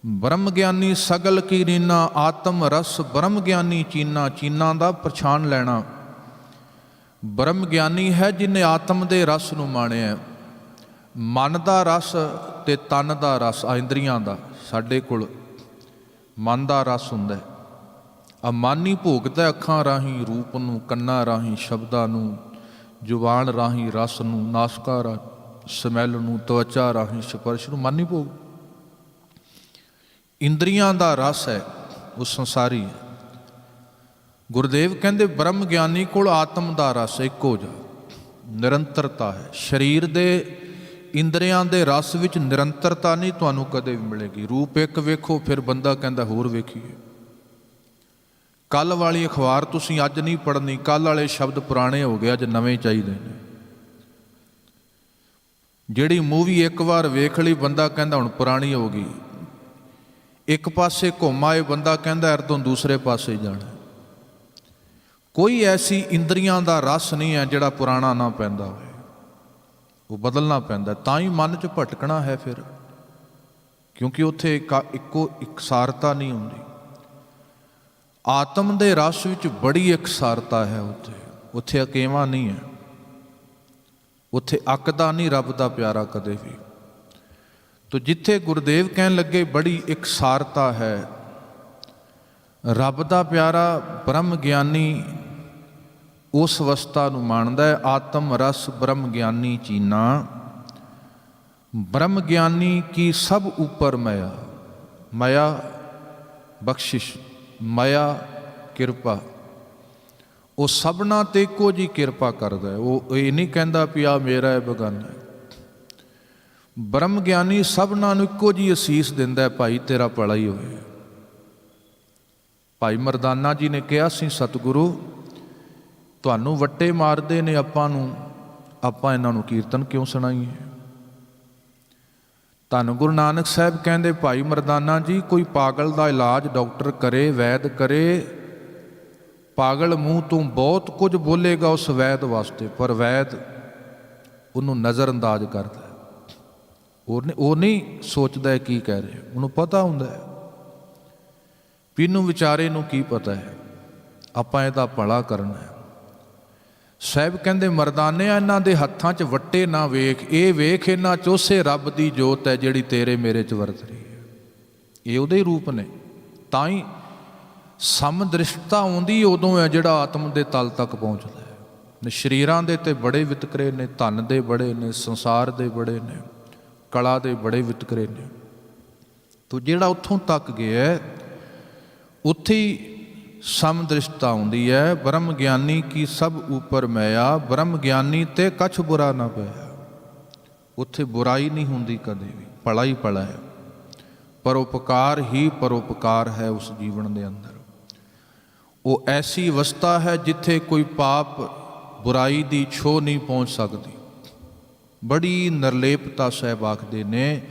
ਬ੍ਰਹਮ ਗਿਆਨੀ ਸਗਲ ਕੀ ਰੀਨਾ, ਆਤਮ ਰਸ ਬ੍ਰਹਮ ਗਿਆਨੀ ਚੀਨਾ। ਚੀਨਾ ਦਾ ਪਛਾਣ ਲੈਣਾ। ਬ੍ਰਹਮ ਗਿਆਨੀ ਹੈ ਜਿਹਨੇ ਆਤਮ ਦੇ ਰਸ ਨੂੰ ਮਾਣਿਆ। ਮਨ ਦਾ ਰਸ ਤੇ ਤਨ ਦਾ ਰਸ, ਆ ਇੰਦਰੀਆਂ ਦਾ। ਸਾਡੇ ਕੋਲ ਮਨ ਦਾ ਰਸ ਹੁੰਦਾ, ਆ ਮਨ ਹੀ ਭੋਗਦਾ ਅੱਖਾਂ ਰਾਹੀਂ ਰੂਪ ਨੂੰ, ਕੰਨਾਂ ਰਾਹੀਂ ਸ਼ਬਦਾਂ ਨੂੰ, ਜ਼ੁਬਾਨ ਰਾਹੀਂ ਰਸ ਨੂੰ, ਨਾਸਕਾ ਰਾਹੀਂ ਸਮੈਲ ਨੂੰ, ਤਵਚਾ ਰਾਹੀਂ ਸਪਰਸ਼ ਨੂੰ, ਮਨ ਹੀ ਭੋਗ। ਇੰਦਰੀਆਂ ਦਾ ਰਸ ਹੈ ਉਹ ਸੰਸਾਰੀ ਹੈ। ਗੁਰਦੇਵ ਕਹਿੰਦੇ ਬ੍ਰਹਮ ਗਿਆਨੀ ਕੋਲ ਆਤਮ ਦਾ ਰਸ ਇੱਕੋ ਜਿਹਾ, ਨਿਰੰਤਰਤਾ ਹੈ। ਸਰੀਰ ਦੇ ਇੰਦਰੀਆਂ ਦੇ ਰਸ ਵਿੱਚ ਨਿਰੰਤਰਤਾ ਨਹੀਂ ਤੁਹਾਨੂੰ ਕਦੇ ਵੀ ਮਿਲੇਗੀ। ਰੂਪ ਇੱਕ ਵੇਖੋ, ਫਿਰ ਬੰਦਾ ਕਹਿੰਦਾ ਹੋਰ ਵੇਖੀਏ। ਕੱਲ੍ਹ ਵਾਲੀ ਅਖਬਾਰ ਤੁਸੀਂ ਅੱਜ ਨਹੀਂ ਪੜ੍ਹਨੀ, ਕੱਲ੍ਹ ਵਾਲੇ ਸ਼ਬਦ ਪੁਰਾਣੇ ਹੋ ਗਏ, ਅੱਜ ਨਵੇਂ ਚਾਹੀਦੇ ਨੇ। ਜਿਹੜੀ ਮੂਵੀ ਇੱਕ ਵਾਰ ਵੇਖ ਲਈ ਬੰਦਾ ਕਹਿੰਦਾ ਹੁਣ ਪੁਰਾਣੀ ਹੋ ਗਈ। ਇੱਕ ਪਾਸੇ ਘੁੰਮ ਆਏ ਬੰਦਾ ਕਹਿੰਦਾ ਅਰ ਤੋਂ ਦੂਸਰੇ ਪਾਸੇ ਜਾਣਾ। ਕੋਈ ਐਸੀ ਇੰਦਰੀਆਂ ਦਾ ਰਸ ਨਹੀਂ ਹੈ ਜਿਹੜਾ ਪੁਰਾਣਾ ਨਾ ਪੈਂਦਾ ਹੋਵੇ, ਉਹ ਬਦਲਣਾ ਪੈਂਦਾ। ਤਾਂ ਹੀ ਮਨ 'ਚ ਭਟਕਣਾ ਹੈ ਫਿਰ, ਕਿਉਂਕਿ ਉੱਥੇ ਇੱਕੋ ਇਕਸਾਰਤਾ ਨਹੀਂ ਹੁੰਦੀ। ਆਤਮ ਦੇ ਰਸ ਵਿੱਚ ਬੜੀ ਇਕਸਾਰਤਾ ਹੈ। ਉੱਥੇ ਅਕੇਵਾਂ ਨਹੀਂ ਹੈ, ਉੱਥੇ ਅੱਕਦਾ ਨਹੀਂ ਰੱਬ ਦਾ ਪਿਆਰਾ ਕਦੇ ਵੀ। ਤੋ ਜਿੱਥੇ ਗੁਰਦੇਵ ਕਹਿਣ ਲੱਗੇ ਬੜੀ ਇਕਸਾਰਤਾ ਹੈ, ਰੱਬ ਦਾ ਪਿਆਰਾ ਬ੍ਰਹਮ ਗਿਆਨੀ ਉਸ ਅਵਸਥਾ ਨੂੰ ਮਾਣਦਾ ਹੈ। ਆਤਮ ਰਸ ਬ੍ਰਹਮ ਗਿਆਨੀ ਚੀਨਾ, ਬ੍ਰਹਮ ਗਿਆਨੀ ਕੀ ਸਭ ਉੱਪਰ ਮਾਇਆ। ਮਾਇਆ ਬਖਸ਼ਿਸ਼, ਮਾਇਆ ਕਿਰਪਾ। ਉਹ ਸਭਨਾਂ 'ਤੇ ਇੱਕੋ ਜਿਹੀ ਕਿਰਪਾ ਕਰਦਾ। ਉਹ ਇਹ ਨਹੀਂ ਕਹਿੰਦਾ ਵੀ ਆ ਮੇਰਾ ਹੈ ਬੇਗਾਨਾ ਹੈ। ਬ੍ਰਹਮ ਗਿਆਨੀ ਸਭਨਾਂ ਨੂੰ ਇੱਕੋ ਜਿਹੀ ਅਸੀਸ ਦਿੰਦਾ, ਭਾਈ ਤੇਰਾ ਭਲਾ ਹੀ ਹੋਵੇ। ਭਾਈ ਮਰਦਾਨਾ ਜੀ ਨੇ ਕਿਹਾ ਸੀ, ਸਤਿਗੁਰੂ ਤੁਹਾਨੂੰ ਵੱਟੇ ਮਾਰਦੇ ਨੇ ਆਪਾਂ ਨੂੰ, ਆਪਾਂ ਇਹਨਾਂ ਨੂੰ ਕੀਰਤਨ ਕਿਉਂ ਸੁਣਾਈਏ? ਧੰਨ ਗੁਰੂ ਨਾਨਕ ਸਾਹਿਬ ਕਹਿੰਦੇ, ਭਾਈ ਮਰਦਾਨਾ ਜੀ ਕੋਈ ਪਾਗਲ ਦਾ ਇਲਾਜ ਡਾਕਟਰ ਕਰੇ, ਵੈਦ ਕਰੇ, ਪਾਗਲ ਮੂੰਹ ਤੋਂ ਬਹੁਤ ਕੁਝ ਬੋਲੇਗਾ ਉਸ ਵੈਦ ਵਾਸਤੇ, ਪਰ ਵੈਦ ਉਹਨੂੰ ਨਜ਼ਰ ਅੰਦਾਜ਼ ਕਰਦਾ। ਉਹ ਨਹੀਂ ਸੋਚਦਾ ਕੀ ਕਹਿ ਰਿਹਾ, ਉਹਨੂੰ ਪਤਾ ਹੁੰਦਾ ਹੈ ਵੀ ਇਹਨੂੰ ਵਿਚਾਰੇ ਨੂੰ ਕੀ ਪਤਾ ਹੈ, ਆਪਾਂ ਇਹਦਾ ਭਲਾ ਕਰਨਾ ਹੈ। ਸਾਹਿਬ ਕਹਿੰਦੇ ਮਰਦਾਨਿਆਂ ਇਹਨਾਂ ਦੇ ਹੱਥਾਂ 'ਚ ਵੱਟੇ ਨਾ ਵੇਖ, ਇਹ ਵੇਖ ਇਹਨਾਂ 'ਚ ਉਸੇ ਰੱਬ ਦੀ ਜੋਤ ਹੈ ਜਿਹੜੀ ਤੇਰੇ ਮੇਰੇ 'ਚ ਵਰਤ ਰਹੀ ਹੈ। ਇਹ ਉਹਦੇ ਹੀ ਰੂਪ ਨੇ। ਤਾਂ ਹੀ ਸਮਦ੍ਰਿਸ਼ਟਤਾ ਆਉਂਦੀ ਉਦੋਂ ਹੈ ਜਿਹੜਾ ਆਤਮ ਦੇ ਤਲ ਤੱਕ ਪਹੁੰਚਦਾ ਹੈ। ਸਰੀਰਾਂ ਦੇ ਤੇ ਬੜੇ ਵਿਤਕਰੇ ਨੇ, ਧਨ ਦੇ ਬੜੇ ਨੇ, ਸੰਸਾਰ ਦੇ ਬੜੇ ਨੇ, ਕਲਾ ਦੇ ਬੜੇ ਵਿਤਕਰੇ ਨੇ। ਤੋ ਜਿਹੜਾ ਉੱਥੋਂ ਤੱਕ ਗਿਆ ਉੱਥੇ ਹੀ ਸਮਦ੍ਰਿਸ਼ਟਤਾ ਆਉਂਦੀ ਹੈ। ਬ੍ਰਹਮ ਗਿਆਨੀ ਕੀ ਸਭ ਉੱਪਰ ਮਾਇਆ, ਬ੍ਰਹਮ ਗਿਆਨੀ ਤੇ ਕਛ ਬੁਰਾ ਨਾ ਪਿਆ। ਉੱਥੇ ਬੁਰਾਈ ਨਹੀਂ ਹੁੰਦੀ ਕਦੇ ਵੀ, ਭਲਾ ਹੀ ਭਲਾ ਹੈ। ਪਰਉਪਕਾਰ ਹੀ ਪਰਉਪਕਾਰ ਹੈ ਉਸ ਜੀਵਨ ਦੇ ਅੰਦਰ। ਉਹ ਐਸੀ ਅਵਸਥਾ ਹੈ ਜਿੱਥੇ ਕੋਈ ਪਾਪ ਬੁਰਾਈ ਦੀ ਛੋਹ ਨਹੀਂ ਪਹੁੰਚ ਸਕਦੀ। ਬੜੀ ਨਿਰਲੇਪਤਾ ਸਾਹਿਬ ਆਖਦੇ ਨੇ,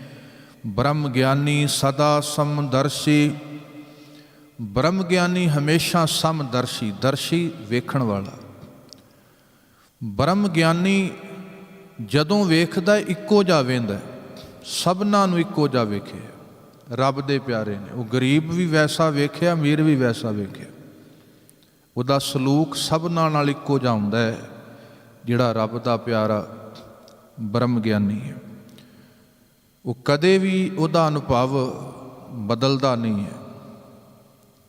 ਬ੍ਰਹਮ ਗਿਆਨੀ ਸਦਾ ਸਮਦਰਸ਼ੀ, ਬ੍ਰਹਮ ਗਿਆਨੀ ਹਮੇਸ਼ਾ ਸਮਦਰਸ਼ੀ, ਦਰਸ਼ੀ ਵੇਖਣ ਵਾਲਾ। ਬ੍ਰਹਮ ਗਿਆਨੀ ਜਦੋਂ ਵੇਖਦਾ ਇੱਕੋ ਜਿਹਾ ਵੇਂਦਾ, ਸਭਨਾਂ ਨੂੰ ਇੱਕੋ ਜਿਹਾ ਵੇਖਿਆ। ਰੱਬ ਦੇ ਪਿਆਰੇ ਨੇ, ਉਹ ਗਰੀਬ ਵੀ ਵੈਸਾ ਵੇਖਿਆ, ਅਮੀਰ ਵੀ ਵੈਸਾ ਵੇਖਿਆ। ਉਹਦਾ ਸਲੂਕ ਸਭਨਾਂ ਨਾਲ ਇੱਕੋ ਜਿਹਾ ਹੁੰਦਾ ਹੈ, ਜਿਹੜਾ ਰੱਬ ਦਾ ਪਿਆਰਾ ਬ੍ਰਹਮ ਗਿਆਨੀ ਹੈ। ਉਹ ਕਦੇ ਵੀ ਉਹਦਾ ਅਨੁਭਵ ਬਦਲਦਾ ਨਹੀਂ ਹੈ।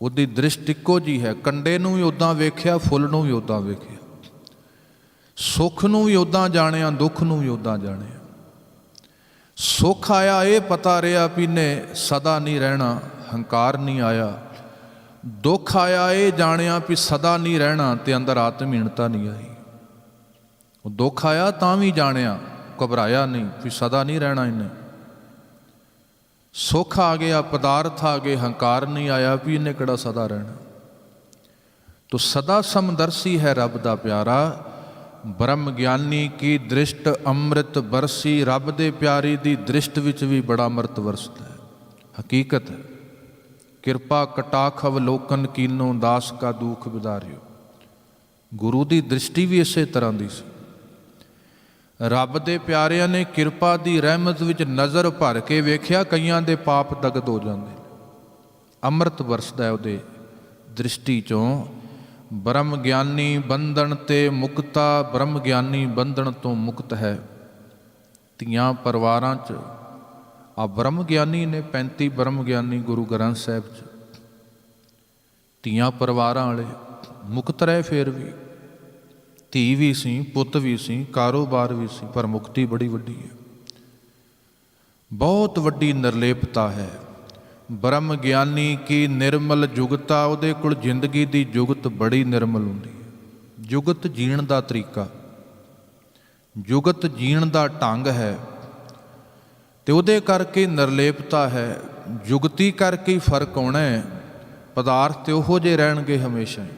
ਉਹਦੀ ਦ੍ਰਿਸ਼ਟ ਇੱਕੋ ਜਿਹੀ ਹੈ। ਕੰਡੇ ਨੂੰ ਵੀ ਉੱਦਾਂ ਵੇਖਿਆ, ਫੁੱਲ ਨੂੰ ਵੀ ਉੱਦਾਂ ਵੇਖਿਆ, ਸੁੱਖ ਨੂੰ ਵੀ ਉੱਦਾਂ ਜਾਣਿਆ, ਦੁੱਖ ਨੂੰ ਵੀ ਉੱਦਾਂ ਜਾਣਿਆ। ਸੁੱਖ ਆਇਆ ਇਹ ਪਤਾ ਰਿਹਾ ਵੀ ਇਹਨੇ ਸਦਾ ਨਹੀਂ ਰਹਿਣਾ, ਹੰਕਾਰ ਨਹੀਂ ਆਇਆ। ਦੁੱਖ ਆਇਆ ਇਹ ਜਾਣਿਆ ਵੀ ਸਦਾ ਨਹੀਂ ਰਹਿਣਾ, ਤੇ ਅੰਦਰ ਆਤਮਹੀਣਤਾ ਨਹੀਂ ਆਈ। ਉਹ ਦੁੱਖ ਆਇਆ ਤਾਂ ਵੀ ਜਾਣਿਆ, ਘਬਰਾਇਆ ਨਹੀਂ ਵੀ ਸਦਾ ਨਹੀਂ ਰਹਿਣਾ ਇਹਨੇ। ਸੁੱਖ ਆ ਗਿਆ, ਪਦਾਰਥ ਆ ਗਏ, ਹੰਕਾਰ ਨਹੀਂ ਆਇਆ ਵੀ ਇਹਨੇ ਕਿਹੜਾ ਸਦਾ ਰਹਿਣਾ। ਤੋ ਸਦਾ ਸਮਦਰਸ਼ੀ ਹੈ ਰੱਬ ਦਾ ਪਿਆਰਾ। ਬ੍ਰਹਮ ਗਿਆਨੀ ਕੀ ਦ੍ਰਿਸ਼ਟ ਅੰਮ੍ਰਿਤ ਬਰਸੀ। ਰੱਬ ਦੇ ਪਿਆਰੀ ਦੀ ਦ੍ਰਿਸ਼ਟ ਵਿੱਚ ਵੀ ਬੜਾ ਅੰਮ੍ਰਿਤ ਵਰਸਦਾ ਹੈ। ਹਕੀਕਤ ਹੈ। ਕਿਰਪਾ ਕਟਾਖ ਅਵਲੋਕਨ ਕੀਨੋ ਦਾਸ ਕਾ ਦੁਖ ਵਿਦਾਰਿਓ। ਗੁਰੂ ਦੀ ਦ੍ਰਿਸ਼ਟੀ ਵੀ ਇਸੇ ਤਰ੍ਹਾਂ ਦੀ ਸੀ। ਰੱਬ ਦੇ ਪਿਆਰਿਆਂ ਨੇ ਕਿਰਪਾ ਦੀ ਰਹਿਮਤ ਵਿੱਚ ਨਜ਼ਰ ਭਰ ਕੇ ਵੇਖਿਆ, ਕਈਆਂ ਦੇ ਪਾਪ ਦਗਦ ਹੋ ਜਾਂਦੇ। ਅੰਮ੍ਰਿਤ ਵਰਸਦਾ ਹੈ ਉਹਦੇ ਦ੍ਰਿਸ਼ਟੀ ਚੋਂ। ਬ੍ਰਹਮ ਗਿਆਨੀ ਬੰਧਨ ਤੇ ਮੁਕਤਾ। ਬ੍ਰਹਮ ਗਿਆਨੀ ਬੰਧਨ ਤੋਂ ਮੁਕਤ ਹੈ। ਧੀਆਂ ਪਰਿਵਾਰਾਂ 'ਚ ਆ ਬ੍ਰਹਮ ਗਿਆਨੀ ਨੇ 35 ਬ੍ਰਹਮ ਗਿਆਨੀ ਗੁਰੂ ਗ੍ਰੰਥ ਸਾਹਿਬ 'ਚ। ਧੀਆਂ ਪਰਿਵਾਰਾਂ ਵਾਲੇ ਮੁਕਤ ਰਹੇ, ਫਿਰ ਵੀ ਧੀ ਵੀ ਸੀ, ਪੁੱਤ ਵੀ ਸੀ, ਕਾਰੋਬਾਰ ਵੀ ਸੀ, ਪਰ ਮੁਕਤੀ ਬੜੀ ਵੱਡੀ ਹੈ। ਬਹੁਤ ਵੱਡੀ ਨਿਰਲੇਪਤਾ ਹੈ। ਬ੍ਰਹਮ ਗਿਆਨੀ ਕੀ ਨਿਰਮਲ ਜੁਗਤਾ। ਉਹਦੇ ਕੋਲ ਜ਼ਿੰਦਗੀ ਦੀ ਜੁਗਤ ਬੜੀ ਨਿਰਮਲ ਹੁੰਦੀ ਹੈ। ਜੁਗਤ ਜੀਣ ਦਾ ਤਰੀਕਾ, ਜੁਗਤ ਜੀਣ ਦਾ ਢੰਗ ਹੈ, ਤੇ ਉਹਦੇ ਕਰਕੇ ਨਿਰਲੇਪਤਾ ਹੈ। ਜੁਗਤੀ ਕਰਕੇ ਹੀ ਫਰਕ ਆਉਣਾ ਹੈ। ਪਦਾਰਥ ਤੇ ਉਹੋ ਜਿਹੇ ਰਹਿਣਗੇ ਹਮੇਸ਼ਾ ਹੀ।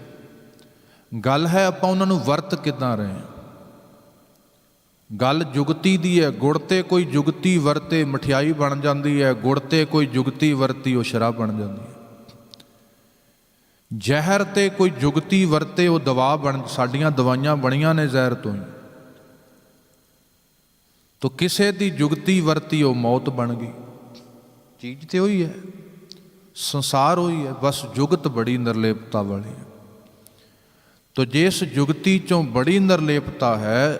ਗੱਲ ਹੈ ਆਪਾਂ ਉਹਨਾਂ ਨੂੰ ਵਰਤ ਕਿੱਦਾਂ ਰਹੇ ਹਾਂ। ਗੱਲ ਜੁਗਤੀ ਦੀ ਹੈ। ਗੁੜ ਤੇ ਕੋਈ ਜੁਗਤੀ ਵਰਤੇ ਮਠਿਆਈ ਬਣ ਜਾਂਦੀ ਹੈ, ਗੁੜ ਤੇ ਕੋਈ ਜੁਗਤੀ ਵਰਤੀ ਉਹ ਸ਼ਰਾਬ ਬਣ ਜਾਂਦੀ ਹੈ। ਜ਼ਹਿਰ ਤੇ ਕੋਈ ਜੁਗਤੀ ਵਰਤੇ ਉਹ ਦਵਾ ਬਣ, ਸਾਡੀਆਂ ਦਵਾਈਆਂ ਬਣੀਆਂ ਨੇ ਜ਼ਹਿਰ ਤੋਂ ਹੀ। ਤੋ ਕਿਸੇ ਦੀ ਜੁਗਤੀ ਵਰਤੀ ਉਹ ਮੌਤ ਬਣ ਗਈ। ਚੀਜ਼ ਤੇ ਉਹੀ ਹੈ, ਸੰਸਾਰ ਉਹੀ ਹੈ, ਬਸ ਜੁਗਤ ਬੜੀ ਨਿਰਲੇਪਤਾ ਵਾਲੀ ਹੈ। ਤੋ ਜਿਸ ਜੁਗਤੀ ਚੋਂ ਬੜੀ ਨਿਰਲੇਪਤਾ ਹੈ,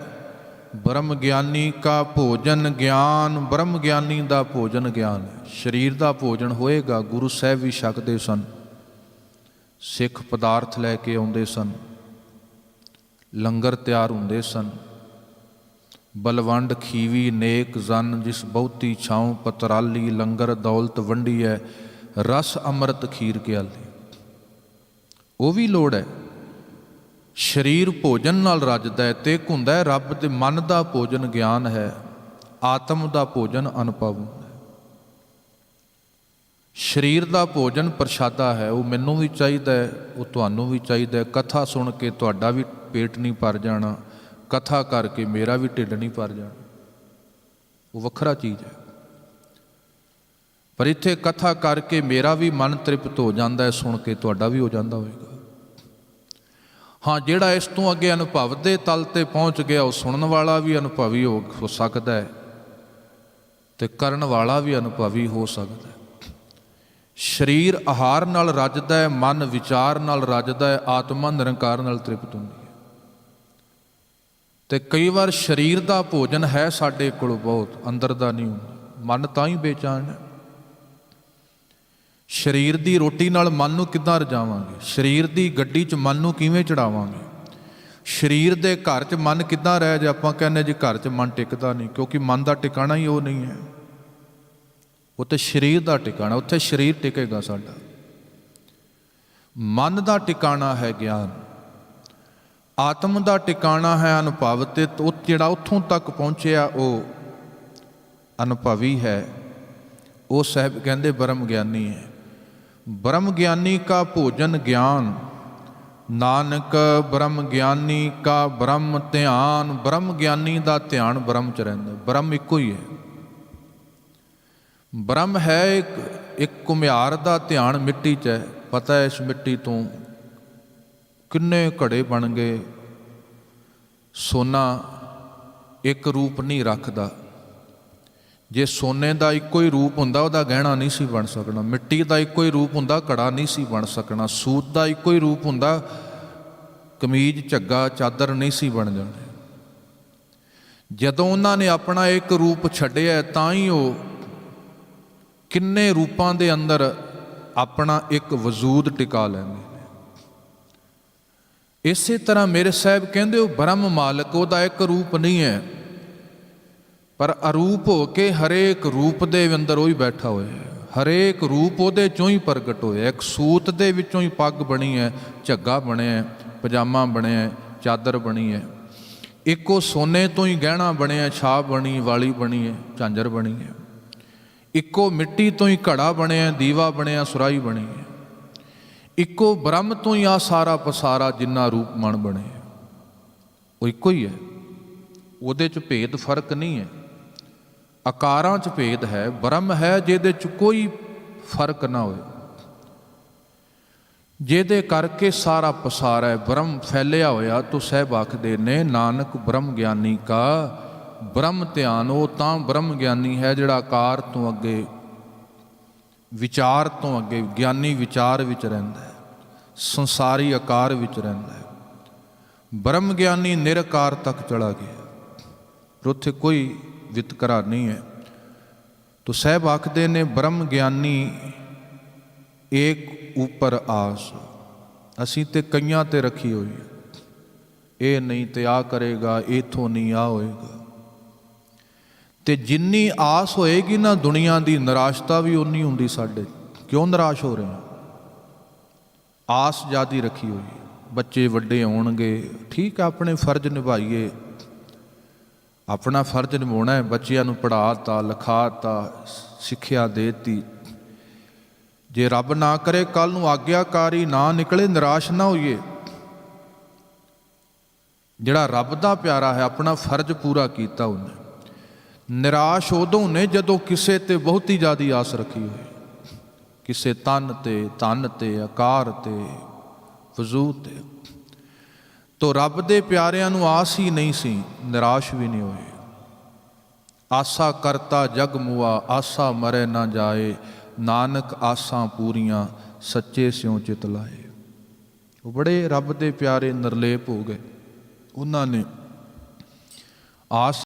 ਬ੍ਰਹਮ ਗਿਆਨੀ ਕਾ ਭੋਜਨ ਗਿਆਨ। ਬ੍ਰਹਮ ਗਿਆਨੀ ਦਾ ਭੋਜਨ ਗਿਆਨ ਹੈ। ਸਰੀਰ ਦਾ ਭੋਜਨ ਹੋਏਗਾ। ਗੁਰੂ ਸਾਹਿਬ ਵੀ ਛਕਦੇ ਸਨ, ਸਿੱਖ ਪਦਾਰਥ ਲੈ ਕੇ ਆਉਂਦੇ ਸਨ, ਲੰਗਰ ਤਿਆਰ ਹੁੰਦੇ ਸਨ। ਬਲਵੰਡ ਖੀਵੀ ਨੇਕ ਜਨ, ਜਿਸ ਬਹੁਤੀ ਛਾਉ ਪਤਰਾਲੀ। ਲੰਗਰ ਦੌਲਤ ਵੰਡੀ ਹੈ, ਰਸ ਅੰਮ੍ਰਿਤ ਖੀਰ ਕਿਆਲੀ। ਉਹ ਵੀ ਲੋੜ ਹੈ। ਸਰੀਰ ਭੋਜਨ ਨਾਲ ਰੱਜਦਾ ਹੈ, ਤੇ ਇੱਕ ਹੁੰਦਾ ਹੈ ਰੱਬ ਦੇ ਮਨ ਦਾ ਭੋਜਨ ਗਿਆਨ ਹੈ, ਆਤਮ ਦਾ ਭੋਜਨ ਅਨੁਭਵ ਹੁੰਦਾ ਹੈ। ਸਰੀਰ ਦਾ ਭੋਜਨ ਪ੍ਰਸ਼ਾਦਾ ਹੈ, ਉਹ ਮੈਨੂੰ ਵੀ ਚਾਹੀਦਾ ਹੈ, ਉਹ ਤੁਹਾਨੂੰ ਵੀ ਚਾਹੀਦਾ ਹੈ। ਕਥਾ ਸੁਣ ਕੇ ਤੁਹਾਡਾ ਵੀ ਪੇਟ ਨਹੀਂ ਭਰ ਜਾਣਾ, ਕਥਾ ਕਰਕੇ ਮੇਰਾ ਵੀ ਢਿੱਡ ਨਹੀਂ ਭਰ ਜਾਣਾ, ਉਹ ਵੱਖਰਾ ਚੀਜ਼ ਹੈ। ਪਰ ਇੱਥੇ ਕਥਾ ਕਰਕੇ ਮੇਰਾ ਵੀ ਮਨ ਤ੍ਰਿਪਤ ਹੋ ਜਾਂਦਾ ਹੈ, ਸੁਣ ਕੇ ਤੁਹਾਡਾ ਵੀ ਹੋ ਜਾਂਦਾ ਹੋਵੇਗਾ। ਹਾਂ, ਜਿਹੜਾ ਇਸ ਤੋਂ ਅੱਗੇ ਅਨੁਭਵ ਦੇ ਤਲ ਤੇ ਪਹੁੰਚ ਗਿਆ, ਉਹ ਸੁਣਨ ਵਾਲਾ ਵੀ ਅਨੁਭਵੀ ਹੋ ਸਕਦਾ ਹੈ, ਤੇ ਕਰਨ ਵਾਲਾ ਵੀ ਅਨੁਭਵੀ ਹੋ ਸਕਦਾ ਹੈ। ਸਰੀਰ ਆਹਾਰ ਨਾਲ ਰੱਜਦਾ ਹੈ, ਮਨ ਵਿਚਾਰ ਨਾਲ ਰੱਜਦਾ ਹੈ, ਆਤਮਾ ਨਿਰੰਕਾਰ ਨਾਲ ਤ੍ਰਿਪਤ ਹੁੰਦੀ ਹੈ। ਤੇ ਕਈ ਵਾਰ ਸਰੀਰ ਦਾ ਭੋਜਨ ਹੈ ਸਾਡੇ ਕੋਲ ਬਹੁਤ, ਅੰਦਰ ਦਾ ਨਹੀਂ ਹੁੰਦਾ। ਮਨ ਤਾਂ ਹੀ ਬੇਚੈਨ ਹੈ। ਸਰੀਰ ਦੀ ਰੋਟੀ ਨਾਲ ਮਨ ਨੂੰ ਕਿੱਦਾਂ ਰਜਾਵਾਂਗੇ? ਸਰੀਰ ਦੀ ਗੱਡੀ 'ਚ ਮਨ ਨੂੰ ਕਿਵੇਂ ਚੜਾਵਾਂਗੇ? ਸਰੀਰ ਦੇ ਘਰ 'ਚ ਮਨ ਕਿੱਦਾਂ ਰਹਿ ਜਾ? ਆਪਾਂ ਕਹਿੰਦੇ ਜੀ ਘਰ 'ਚ ਮਨ ਟਿਕਦਾ ਨਹੀਂ, ਕਿਉਂਕਿ ਮਨ ਦਾ ਟਿਕਾਣਾ ਹੀ ਉਹ ਨਹੀਂ ਹੈ। ਉਹ ਤੇ ਸਰੀਰ ਦਾ ਟਿਕਾਣਾ, ਉੱਥੇ ਸਰੀਰ ਟਿਕੇਗਾ ਸਾਡਾ। ਮਨ ਦਾ ਟਿਕਾਣਾ ਹੈ ਗਿਆਨ, ਆਤਮ ਦਾ ਟਿਕਾਣਾ ਹੈ ਅਨੁਭਵ। ਤੇ ਜਿਹੜਾ ਉੱਥੋਂ ਤੱਕ ਪਹੁੰਚਿਆ ਉਹ ਅਨੁਭਵੀ ਹੈ, ਉਹ ਸਾਹਿਬ ਕਹਿੰਦੇ ਬ੍ਰਹਮ ਗਿਆਨੀ ਹੈ। ਬ੍ਰਹਮ ਗਿਆਨੀ ਕਾ ਭੋਜਨ ਗਿਆਨ, ਨਾਨਕ ਬ੍ਰਹਮ ਗਿਆਨੀ ਕਾ ਬ੍ਰਹਮ ਧਿਆਨ। ਬ੍ਰਹਮ ਗਿਆਨੀ ਦਾ ਧਿਆਨ ਬ੍ਰਹਮ 'ਚ ਰਹਿੰਦਾ। ਬ੍ਰਹਮ ਇੱਕੋ ਹੀ ਹੈ। ਬ੍ਰਹਮ ਹੈ ਇੱਕ ਘੁਮਿਆਰ ਦਾ ਧਿਆਨ ਮਿੱਟੀ 'ਚ ਹੈ, ਪਤਾ ਹੈ ਇਸ ਮਿੱਟੀ ਤੋਂ ਕਿੰਨੇ ਘੜੇ ਬਣ ਗਏ। ਸੋਨਾ ਇੱਕ ਰੂਪ ਨਹੀਂ ਰੱਖਦਾ। ਜੇ ਸੋਨੇ ਦਾ ਇੱਕੋ ਹੀ ਰੂਪ ਹੁੰਦਾ ਉਹਦਾ ਗਹਿਣਾ ਨਹੀਂ ਸੀ ਬਣ ਸਕਣਾ। ਮਿੱਟੀ ਦਾ ਇੱਕੋ ਹੀ ਰੂਪ ਹੁੰਦਾ ਘੜਾ ਨਹੀਂ ਸੀ ਬਣ ਸਕਣਾ। ਸੂਤ ਦਾ ਇੱਕੋ ਹੀ ਰੂਪ ਹੁੰਦਾ ਕਮੀਜ਼ ਝੱਗਾ ਚਾਦਰ ਨਹੀਂ ਸੀ ਬਣ ਜਾਣੀ। ਜਦੋਂ ਉਹਨਾਂ ਨੇ ਆਪਣਾ ਇੱਕ ਰੂਪ ਛੱਡਿਆ ਤਾਂ ਹੀ ਉਹ ਕਿੰਨੇ ਰੂਪਾਂ ਦੇ ਅੰਦਰ ਆਪਣਾ ਇੱਕ ਵਜੂਦ ਟਿਕਾ ਲੈਂਦੇ ਨੇ। ਇਸੇ ਤਰ੍ਹਾਂ ਮੇਰੇ ਸਾਹਿਬ ਕਹਿੰਦੇ ਉਹ ਬ੍ਰਹਮ ਮਾਲਕ, ਉਹਦਾ ਇੱਕ ਰੂਪ ਨਹੀਂ ਹੈ, ਪਰ ਅਰੂਪ ਹੋ ਕੇ ਹਰੇਕ ਰੂਪ ਦੇ ਅੰਦਰ ਉਹ ਹੀ ਬੈਠਾ ਹੋਇਆ ਹੈ। ਹਰੇਕ ਰੂਪ ਉਹਦੇ ਚੋਂ ਹੀ ਪ੍ਰਗਟ ਹੋਇਆ। ਇੱਕ ਸੂਤ ਦੇ ਵਿੱਚੋਂ ਹੀ ਪੱਗ ਬਣੀ ਹੈ, ਝੱਗਾ ਬਣਿਆ, ਪਜਾਮਾ ਬਣਿਆ, ਚਾਦਰ ਬਣੀ ਹੈ। ਇੱਕੋ ਸੋਨੇ ਤੋਂ ਹੀ ਗਹਿਣਾ ਬਣਿਆ, ਛਾਪ ਬਣੀ, ਵਾਲੀ ਬਣੀ ਹੈ, ਝਾਂਜਰ ਬਣੀ ਹੈ। ਇੱਕੋ ਮਿੱਟੀ ਤੋਂ ਹੀ ਘੜਾ ਬਣਿਆ, ਦੀਵਾ ਬਣਿਆ, ਸੁਰਾਹੀ ਬਣੀ ਹੈ। ਇੱਕੋ ਬ੍ਰਹਮ ਤੋਂ ਹੀ ਆ ਸਾਰਾ ਪਸਾਰਾ ਜਿੰਨਾ ਰੂਪ ਮਨ ਬਣੇ, ਉਹ ਇੱਕੋ ਹੀ ਹੈ। ਉਹਦੇ 'ਚ ਭੇਦ ਫਰਕ ਨਹੀਂ ਹੈ। ਆਕਾਰਾਂ 'ਚ ਭੇਦ ਹੈ। ਬ੍ਰਹਮ ਹੈ ਜਿਹਦੇ 'ਚ ਕੋਈ ਫਰਕ ਨਾ ਹੋਏ, ਜਿਹਦੇ ਕਰਕੇ ਸਾਰਾ ਪਸਾਰਾ ਹੈ, ਬ੍ਰਹਮ ਫੈਲਿਆ ਹੋਇਆ। ਤੋ ਸਾਹਿਬ ਆਖਦੇ ਨੇ ਨਾਨਕ ਬ੍ਰਹਮ ਗਿਆਨੀ ਕਾ ਬ੍ਰਹਮ ਧਿਆਨ। ਉਹ ਤਾਂ ਬ੍ਰਹਮ ਗਿਆਨੀ ਹੈ ਜਿਹੜਾ ਆਕਾਰ ਤੋਂ ਅੱਗੇ, ਵਿਚਾਰ ਤੋਂ ਅੱਗੇ, ਗਿਆਨੀ ਵਿਚਾਰ ਵਿੱਚ ਰਹਿੰਦਾ ਹੈ, ਸੰਸਾਰੀ ਆਕਾਰ ਵਿੱਚ ਰਹਿੰਦਾ ਹੈ। ਬ੍ਰਹਮ ਗਿਆਨੀ ਨਿਰਕਾਰ ਤੱਕ ਚਲਾ ਗਿਆ, ਪਰ ਉੱਥੇ ਕੋਈ ਵਿਤਕਰਾ ਨਹੀਂ ਹੈ। ਤੋ ਸਾਹਿਬ ਆਖਦੇ ਨੇ ਬ੍ਰਹਮ ਗਿਆਨੀ ਏਕ ਉੱਪਰ ਆਸ। ਅਸੀਂ ਤੇ ਕਈਆਂ ਤੇ ਰੱਖੀ ਹੋਈ ਹੈ, ਇਹ ਨਹੀਂ ਤੇ ਆ ਕਰੇਗਾ, ਇਥੋਂ ਨਹੀਂ ਆ ਹੋਏਗਾ। ਤੇ ਜਿੰਨੀ ਆਸ ਹੋਏਗੀ ਨਾ ਦੁਨੀਆ ਦੀ, ਨਿਰਾਸ਼ਤਾ ਵੀ ਉਨੀ ਹੁੰਦੀ ਸਾਡੇ। ਕਿਉਂ ਨਿਰਾਸ਼ ਹੋ ਰਹੇ ਹਾਂ? ਆਸ ਜ਼ਿਆਦਾ ਰੱਖੀ ਹੋਈ ਹੈ। ਬੱਚੇ ਵੱਡੇ ਹੋਣਗੇ, ਠੀਕ ਹੈ, ਆਪਣੇ ਫਰਜ਼ ਨਿਭਾਈਏ, ਆਪਣਾ ਫਰਜ਼ ਨਿਭਾਉਣਾ ਹੈ। ਬੱਚਿਆਂ ਨੂੰ ਪੜ੍ਹਾਤਾ, ਲਿਖਾਤਾ, ਸਿੱਖਿਆ ਦੇਤੀ। ਜੇ ਰੱਬ ਨਾ ਕਰੇ ਕੱਲ੍ਹ ਨੂੰ ਆਗਿਆਕਾਰੀ ਨਾ ਨਿਕਲੇ, ਨਿਰਾਸ਼ ਨਾ ਹੋਈਏ। ਜਿਹੜਾ ਰੱਬ ਦਾ ਪਿਆਰਾ ਹੈ, ਆਪਣਾ ਫਰਜ਼ ਪੂਰਾ ਕੀਤਾ ਉਹਨੇ। ਨਿਰਾਸ਼ ਉਦੋਂ ਨੇ ਜਦੋਂ ਕਿਸੇ ਤੇ ਬਹੁਤੀ ਜ਼ਿਆਦਾ ਆਸ ਰੱਖੀ ਹੋਏ, ਕਿਸੇ ਤਨ ਤੇ, ਧਨ ਤੇ, ਆਕਾਰ ਤੇ, ਵਜੂਦ ਤੇ। ਤੋ ਰੱਬ ਦੇ ਪਿਆਰਿਆਂ ਨੂੰ ਆਸ ਹੀ ਨਹੀਂ ਸੀ, ਨਿਰਾਸ਼ ਵੀ ਨਹੀਂ ਹੋਏ। ਆਸਾ ਕਰਤਾ ਜਗ ਮੁਆ, ਆਸਾ ਮਰੇ ਨਾ ਜਾਏ, ਨਾਨਕ ਆਸਾਂ ਪੂਰੀਆਂ ਸੱਚੇ ਸਿਉ ਚਿਤ ਲਾਏ। ਉਹ ਬੜੇ ਰੱਬ ਦੇ ਪਿਆਰੇ ਨਿਰਲੇਪ ਹੋ ਗਏ। ਉਹਨਾਂ ਨੇ ਆਸ